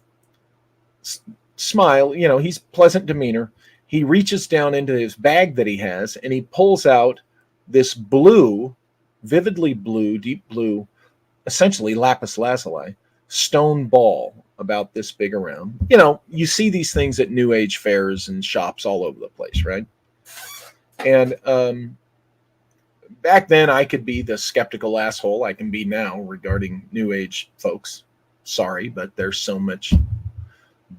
smile, he's pleasant demeanor. He reaches down into his bag that he has, and he pulls out this blue, vividly blue, deep blue, essentially lapis lazuli, stone ball about this big around. You see these things at New Age fairs and shops all over the place, right? And back then, I could be the skeptical asshole I can be now regarding New Age folks. Sorry, but there's so much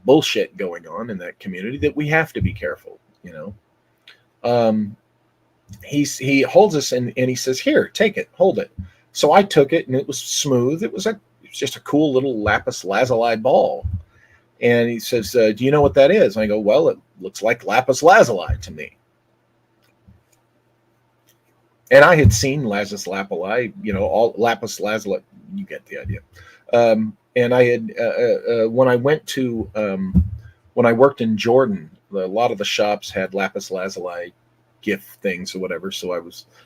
bullshit going on in that community that we have to be careful, He holds us and he says, "Here, take it, hold it." So I took it, and it was smooth. It was just a cool little lapis lazuli ball. And he says, "Do you know what that is?" And I go, "Well, it looks like lapis lazuli to me." And I had seen lapis lazuli, all lapis lazuli. You get the idea. And I had when I worked in Jordan, a lot of the shops had lapis lazuli gift things or whatever. So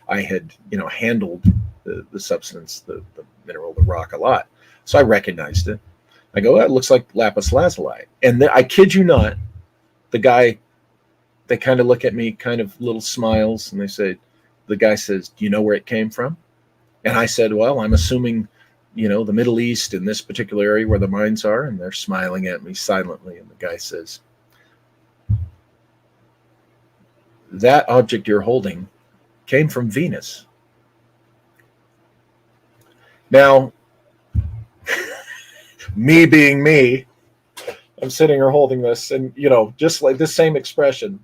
I had handled the substance, the mineral, the rock a lot. So I recognized it. I go, "It looks like lapis lazuli." And I kid you not, the guy, they kind of look at me, kind of little smiles, and the guy says, "Do you know where it came from?" And I said, "Well, I'm assuming, the Middle East in this particular area where the mines are." And they're smiling at me silently. And the guy says, "That object you're holding came from Venus." Now, me being me, I'm sitting here holding this, and, just like this same expression.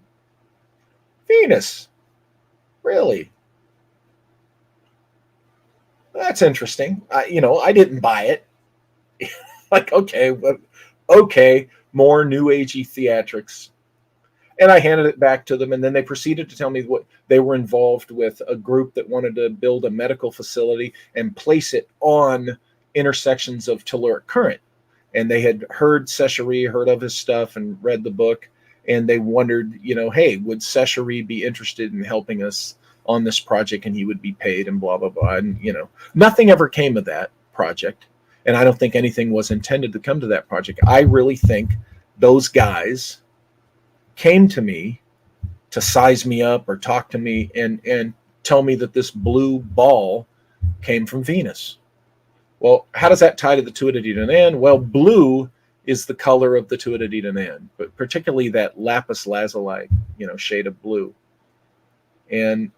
Venus? Really? That's interesting. I didn't buy it. Like, okay, more New Agey theatrics. And I handed it back to them, and then they proceeded to tell me what they were involved with, a group that wanted to build a medical facility and place it on intersections of telluric current. And they had heard Sesheri, heard of his stuff, and read the book, and they wondered, hey, would Sesheri be interested in helping us on this project, and he would be paid, and blah, blah, blah. And, nothing ever came of that project. And I don't think anything was intended to come to that project. I really think those guys came to me to size me up or talk to me and tell me that this blue ball came from Venus. Well, how does that tie to the Tuatha-De-Danann? Well, blue is the color of the Tuatha-De-Danann, but particularly that lapis lazuli, shade of blue. And,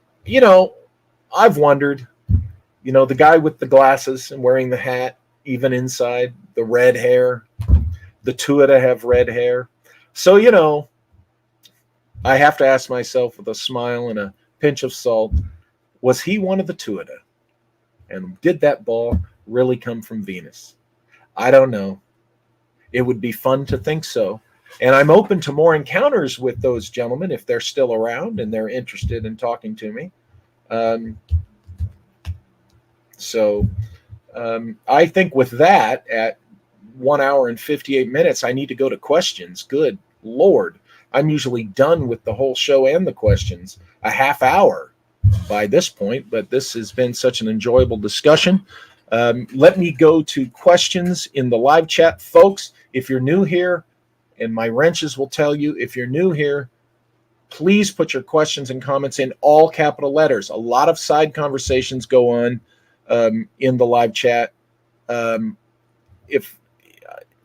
I've wondered, the guy with the glasses and wearing the hat, even inside, the red hair, the Tuatha have red hair. So, I have to ask myself with a smile and a pinch of salt, was he one of the Tuatha? And did that ball really come from Venus? I don't know. It would be fun to think so. And I'm open to more encounters with those gentlemen if they're still around and they're interested in talking to me. I think with that, at 1 hour and 58 minutes, I need to go to questions. Good Lord. I'm usually done with the whole show and the questions a half hour by this point, but this has been such an enjoyable discussion. Let me go to questions in the live chat. Folks, if you're new here, and my wrenches will tell you, if you're new here, please put your questions and comments in all capital letters. A lot of side conversations go on in the live chat.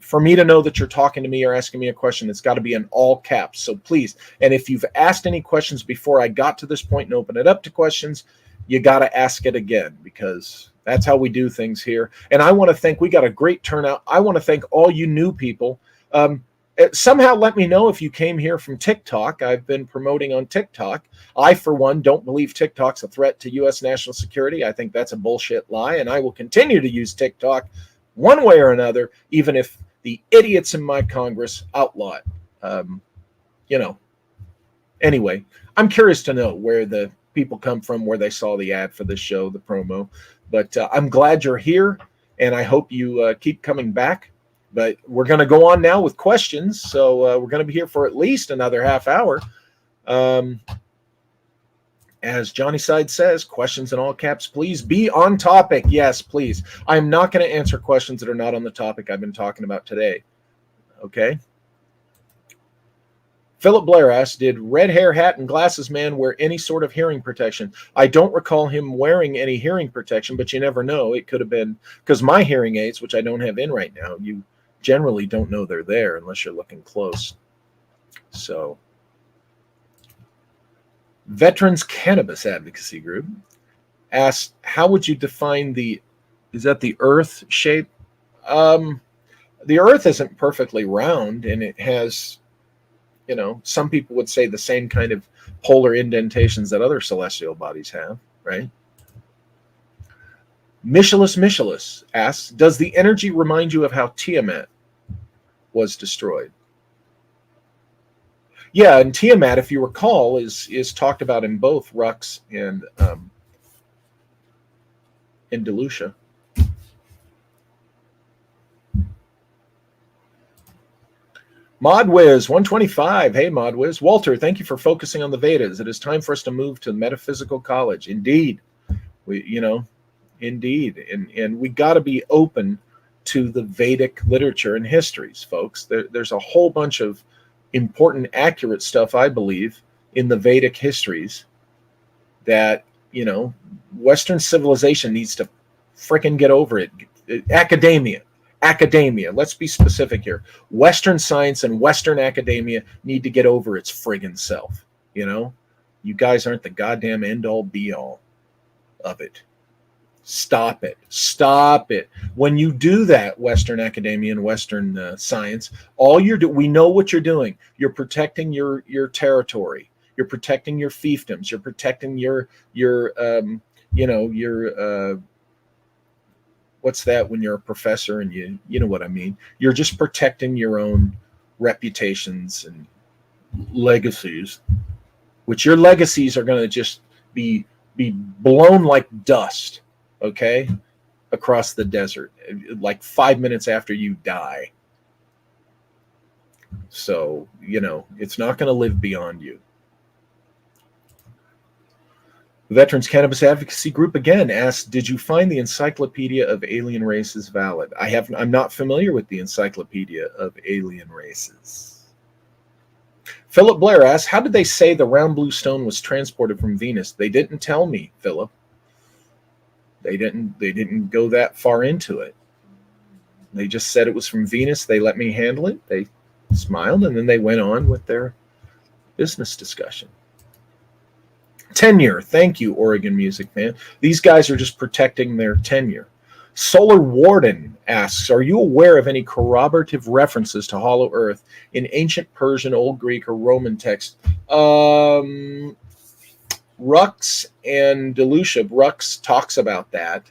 For me to know that you're talking to me or asking me a question, it's got to be in all caps. So please, and if you've asked any questions before I got to this point and open it up to questions, you got to ask it again, because That's how we do things here. And I want to thank, we got a great turnout. I want to thank all you new people. Somehow let me know if you came here from TikTok. I've been promoting on TikTok. I, for one, don't believe TikTok's a threat to U.S. national security. I think that's a bullshit lie, and I will continue to use TikTok one way or another, even if the idiots in my Congress outlaw it. Anyway, I'm curious to know where the people come from, where they saw the ad for this show, the promo. But I'm glad you're here, and I hope you keep coming back. But we're going to go on now with questions. So we're going to be here for at least another half hour. As Johnny Side says, questions in all caps, please be on topic. Yes, please. I'm not going to answer questions that are not on the topic I've been talking about today. Okay. Philip Blair asked, did red hair, hat, and glasses man wear any sort of hearing protection? I don't recall him wearing any hearing protection, but you never know. It could have been, because my hearing aids, which I don't have in right now, you generally don't know they're there unless you're looking close. So, Veterans Cannabis Advocacy Group asked, how would you define is that the Earth shape? The Earth isn't perfectly round, and it has, some people would say the same kind of polar indentations that other celestial bodies have, right? Michелus asks, does the energy remind you of how Tiamat was destroyed? Yeah, and Tiamat, if you recall, is talked about in both Rux and in Delucia. Modwiz 125. Hey, Modwiz. Walter, thank you for focusing on the Vedas. It is time for us to move to metaphysical college. Indeed. Indeed. And we got to be open to the Vedic literature and histories, folks. There's a whole bunch of important, accurate stuff, I believe, in the Vedic histories that, Western civilization needs to frickin' get over it. Academia, let's be specific here. Western science and Western academia need to get over its friggin' self. You guys aren't the goddamn end-all be-all of it. Stop it. When you do that, Western academia and Western science, we know what you're doing. You're protecting your territory. You're protecting your fiefdoms. You're protecting your what's that when you're a professor and you know what I mean? You're just protecting your own reputations and legacies, which your legacies are going to just be blown like dust, okay, across the desert, like 5 minutes after you die. So, it's not going to live beyond you. Veterans Cannabis Advocacy Group again asked, did you find the Encyclopedia of Alien Races valid? I'm not familiar with the Encyclopedia of Alien Races. Philip Blair asked, how did they say the round blue stone was transported from Venus? They didn't tell me, Philip. They didn't go that far into it. They just said it was from Venus. They let me handle it. They smiled, and then they went on with their business discussion. Tenure. Thank you, Oregon Music Fan. These guys are just protecting their tenure. Solar Warden asks, are you aware of any corroborative references to Hollow Earth in ancient Persian, Old Greek, or Roman texts? Rux and Delucia. Rux talks about that,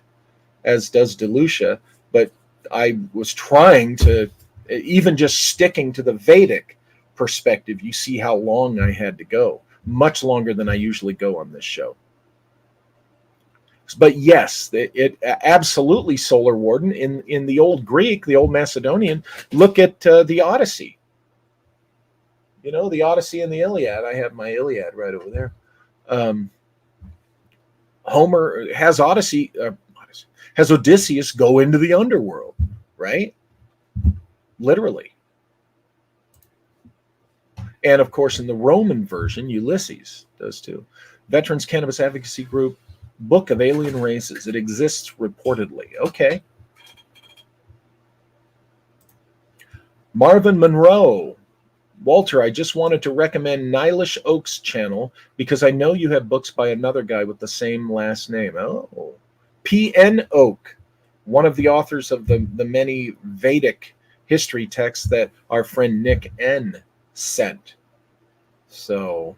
as does Delucia, but I was trying to, even just sticking to the Vedic perspective, you see how long I had to go. Much longer than I usually go on this show. But yes, it absolutely, Solar Warden, in the Old Greek, the Old Macedonian, look at the Odyssey. The Odyssey and the Iliad. I have my Iliad right over there. Homer has has Odysseus go into the underworld, right? Literally. And, of course, in the Roman version, Ulysses does too. Veterans Cannabis Advocacy Group, Book of Alien Races. It exists reportedly. Okay. Marvin Monroe. Walter, I just wanted to recommend Nilish Oak's channel because I know you have books by another guy with the same last name. Oh, P.N. Oak, one of the authors of the many Vedic history texts that our friend Nick N. sent. So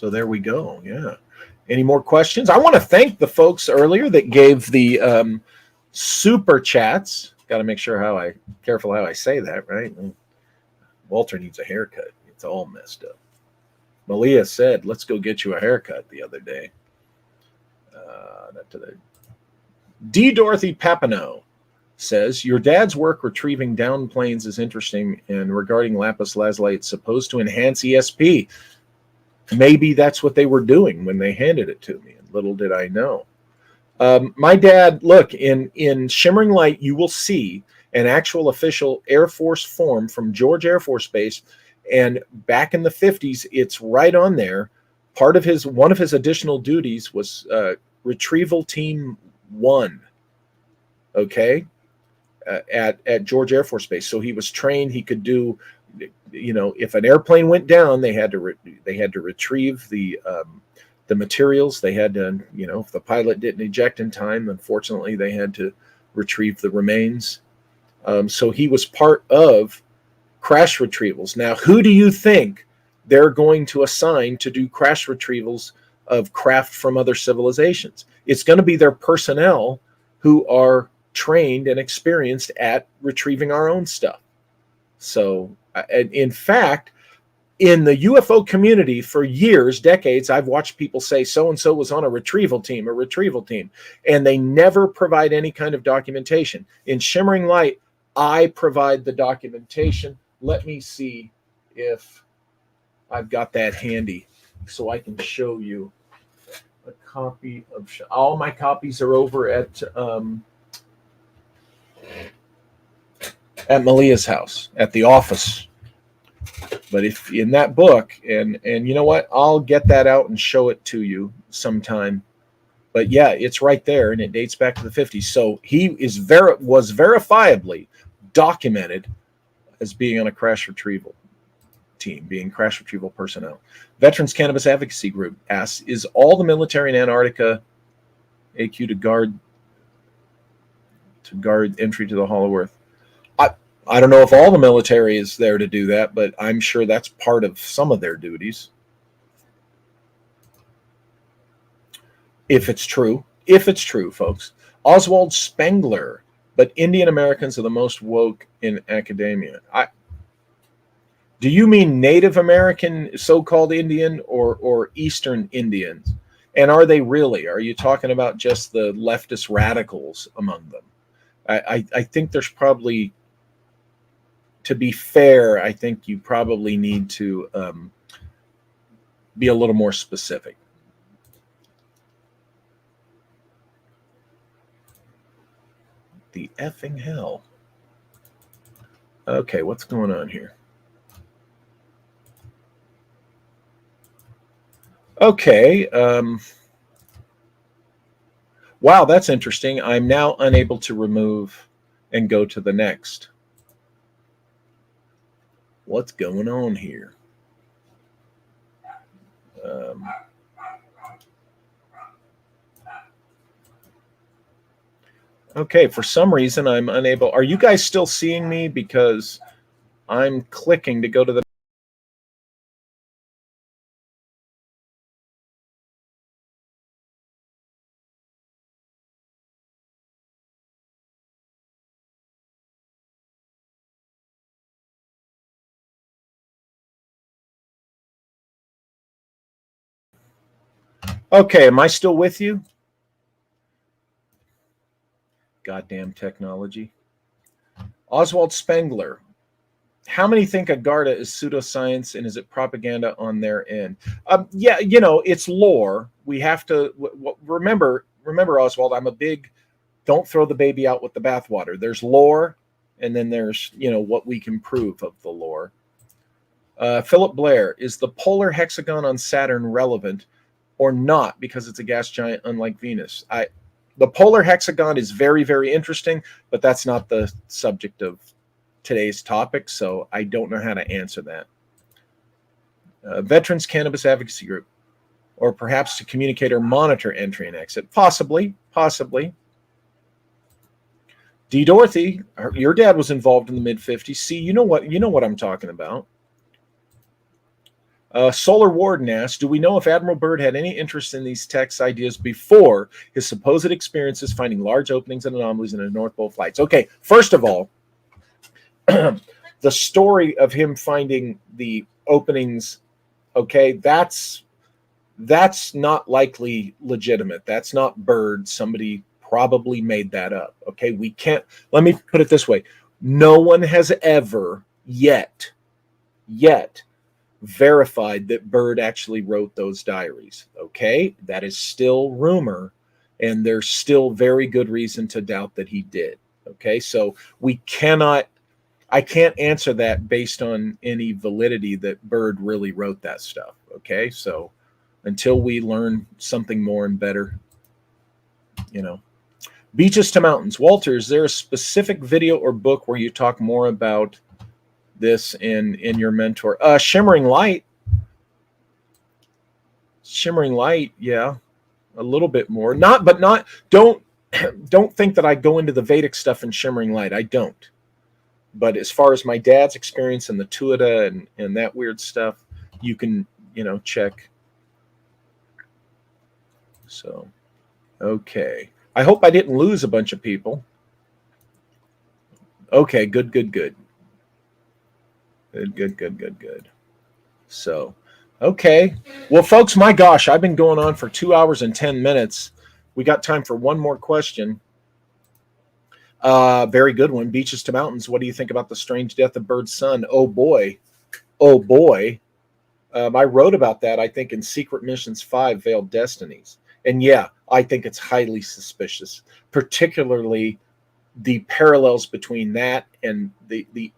there we go. Yeah. Any more questions? I want to thank the folks earlier that gave the super chats. Got to make sure careful how I say that, right? Walter needs a haircut. It's all messed up. Malia said, let's go get you a haircut the other day. D. Dorothy Papineau says, your dad's work retrieving down planes is interesting, and regarding lapis lazuli, it's supposed to enhance ESP. Maybe that's what they were doing when they handed it to me, and little did I know. My dad, look, in Shimmering Light, you will see an actual official Air Force form from George Air Force Base, and back in the 50s, it's right on there. One of his additional duties was Retrieval Team 1, okay, at George Air Force Base. So he was trained. He could do, if an airplane went down, they had to retrieve the materials. They had to, if the pilot didn't eject in time, unfortunately, they had to retrieve the remains. So he was part of crash retrievals. Now, who do you think they're going to assign to do crash retrievals of craft from other civilizations? It's going to be their personnel who are trained and experienced at retrieving our own stuff. So, in fact, in the UFO community for years, decades, I've watched people say so-and-so was on a retrieval team, and they never provide any kind of documentation. In Shimmering Light, I provide the documentation. Let me see if I've got that handy so I can show you a copy of all my copies are over at Malia's house at the office. But if in that book, and you know what, I'll get that out and show it to you sometime. But yeah, it's right there, and it dates back to the 50s. So he was verifiably documented as being on a crash retrieval team, being crash retrieval personnel. Veterans Cannabis Advocacy Group asks, is all the military in Antarctica AQ to guard entry to the Hollow Earth? I don't know if all the military is there to do that, but I'm sure that's part of some of their duties. If it's true, folks. Oswald Spengler, but Indian Americans are the most woke in academia. Do you mean Native American, so-called Indian, or Eastern Indians? And are they really? Are you talking about just the leftist radicals among them? I think there's probably, to be fair, I think you probably need to be a little more specific. The effing hell. Okay, what's going on here? Okay. Wow, that's interesting. I'm now unable to remove and go to the next. What's going on here? Okay, for some reason I'm unable. Are you guys still seeing me? Because I'm clicking to go to the. Okay, am I still with you? Goddamn technology. Oswald Spengler. How many think Agartha is pseudoscience, and is it propaganda on their end? Yeah, it's lore. We have to remember, Oswald, I'm a big, don't throw the baby out with the bathwater. There's lore, and then there's, what we can prove of the lore. Philip Blair, is the polar hexagon on Saturn relevant or not because it's a gas giant unlike Venus? The polar hexagon is very, very interesting, but that's not the subject of today's topic, so I don't know how to answer that. Veterans Cannabis Advocacy Group, or perhaps to communicate or monitor entry and exit. Possibly. D. Dorothy, your dad was involved in the mid-50s. See, you know what I'm talking about. Solar Warden asks, do we know if Admiral Byrd had any interest in these text ideas before his supposed experiences finding large openings and anomalies in the North Pole flights? Okay, first of all, the story of him finding the openings, okay, that's not likely legitimate. That's not Byrd. Somebody probably made that up. Okay, we can't, let me put it this way. No one has ever yet verified that Byrd actually wrote those diaries. Okay, that is still rumor, and there's still very good reason to doubt that he did. Okay, so I can't answer that based on any validity that Byrd really wrote that stuff. Okay, so until we learn something more and better, Beaches to Mountains. Walter, is there a specific video or book where you talk more about this in your mentor? Shimmering Light, yeah, a little bit more. Don't think that I go into the Vedic stuff in Shimmering Light. I don't. But as far as my dad's experience in the Tuatha and that weird stuff, you can, check. So, okay. I hope I didn't lose a bunch of people. Okay, good. Good. So, okay. Well, folks, my gosh, I've been going on for 2 hours and 10 minutes. We got time for one more question. Very good one. Beaches to Mountains. What do you think about the strange death of Byrd's son? Oh boy. I wrote about that, I think, in Secret Missions 5, Veiled Destinies. And yeah, I think it's highly suspicious, particularly the parallels between that and the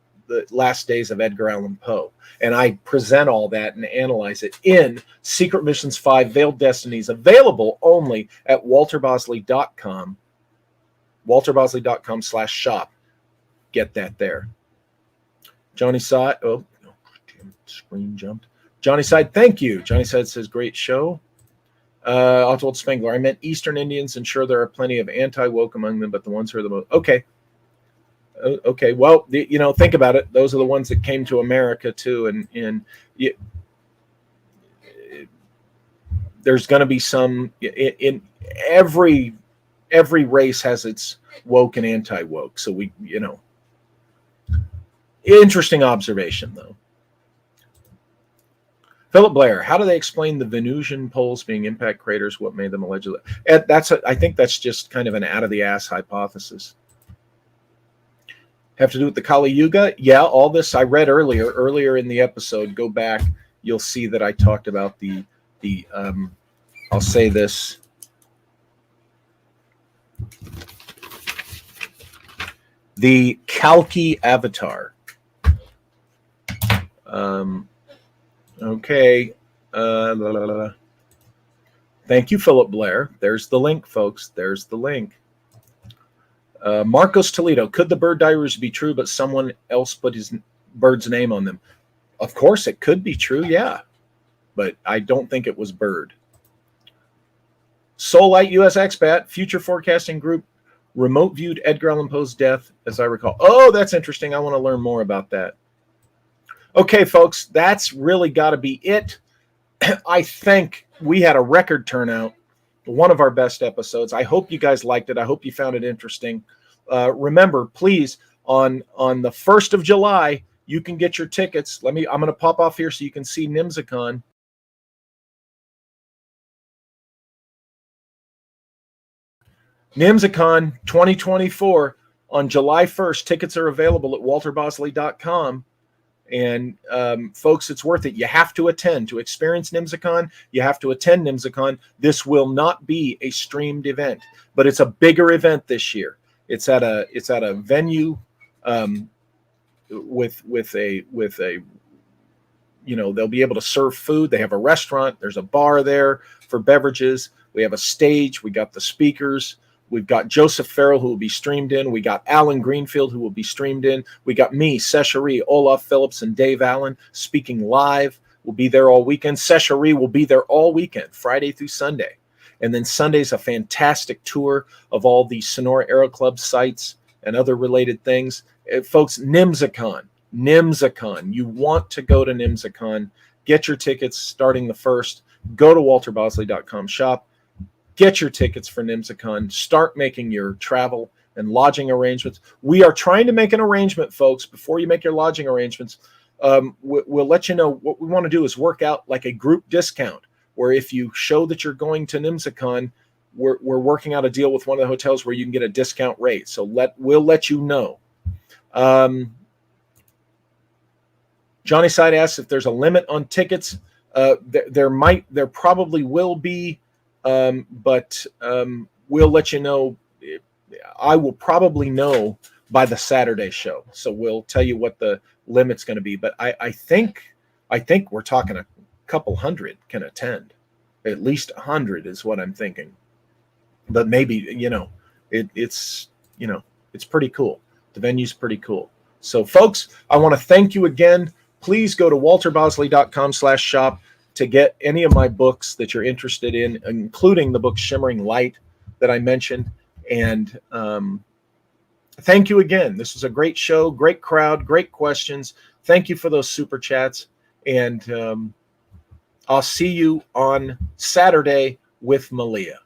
last days of Edgar Allan Poe. And I present all that and analyze it in Secret Missions 5, Veiled Destinies, available only at walterbosley.com. walterbosley.com/shop. Get that there. Johnny Side. Oh, damn, screen jumped. Johnny Side, thank you. Johnny Side says, great show. Oswald Spengler, I meant Eastern Indians, and sure there are plenty of anti-woke among them, but the ones who are the most... Okay. Okay, well, think about it. Those are the ones that came to America, too, and there's going to be some... In every race has its woke and anti-woke, so we, Interesting observation, though. Philip Blair, how do they explain the Venusian poles being impact craters? What made them allegedly? I think that's just kind of an out-of-the-ass hypothesis. Have to do with the Kali Yuga? Yeah, all this I read earlier in the episode. Go back, you'll see that I talked about the I'll say this. The Kalki Avatar. Okay. Thank you, Philip Blair. There's the link, folks. There's the link. Marcos Toledo. Could the Byrd diaries be true, but someone else put Byrd's name on them? Of course, it could be true, yeah. But I don't think it was Byrd. Soulite US Expat, Future Forecasting Group, remote viewed Edgar Allan Poe's death, as I recall. Oh, that's interesting. I want to learn more about that. Okay, folks, that's really got to be it. I think we had a record turnout, one of our best episodes. I hope you guys liked it. I hope you found it interesting. Remember, please, on the 1st of July, you can get your tickets. I'm going to pop off here so you can see NIMSACon. NIMSACon 2024 on July 1st. Tickets are available at walterbosley.com. And folks, it's worth it. You have to attend to experience NIMSACon. You have to attend NIMSACon. This will not be a streamed event, but it's a bigger event this year. It's at a venue with a they'll be able to serve food. They have a restaurant. There's a bar there for beverages. We have a stage. We got the speakers. We've got Joseph Farrell, who will be streamed in. We got Alan Greenfield, who will be streamed in. We got me, Seshari, Olaf Phillips, and Dave Allen speaking live. We'll be there all weekend. Seshari will be there all weekend, Friday through Sunday. And then Sunday's a fantastic tour of all the Sonora Aero Club sites and other related things. Folks, NIMSACon. You want to go to NIMSACon. Get your tickets starting the 1st. Go to walterbosley.com shop. Get your tickets for NIMSACon. Start making your travel and lodging arrangements. We are trying to make an arrangement, folks, before you make your lodging arrangements. We'll let you know what we want to do is work out like a group discount, where if you show that you're going to NIMSACon, we're working out a deal with one of the hotels where you can get a discount rate. So we'll let you know. Johnny Side asks if there's a limit on tickets. There probably will be, but we'll let you know. I will probably know by the Saturday show, so we'll tell you what the limit's going to be. But I think we're talking a couple hundred can attend. At least 100 is what I'm thinking. But maybe it's pretty cool. The venue's pretty cool. So, folks, I want to thank you again. Please go to walterbosley.com/shop to get any of my books that you're interested in, including the book Shimmering Light that I mentioned. And thank you again. This was a great show, great crowd, great questions. Thank you for those super chats. And I'll see you on Saturday with Malia.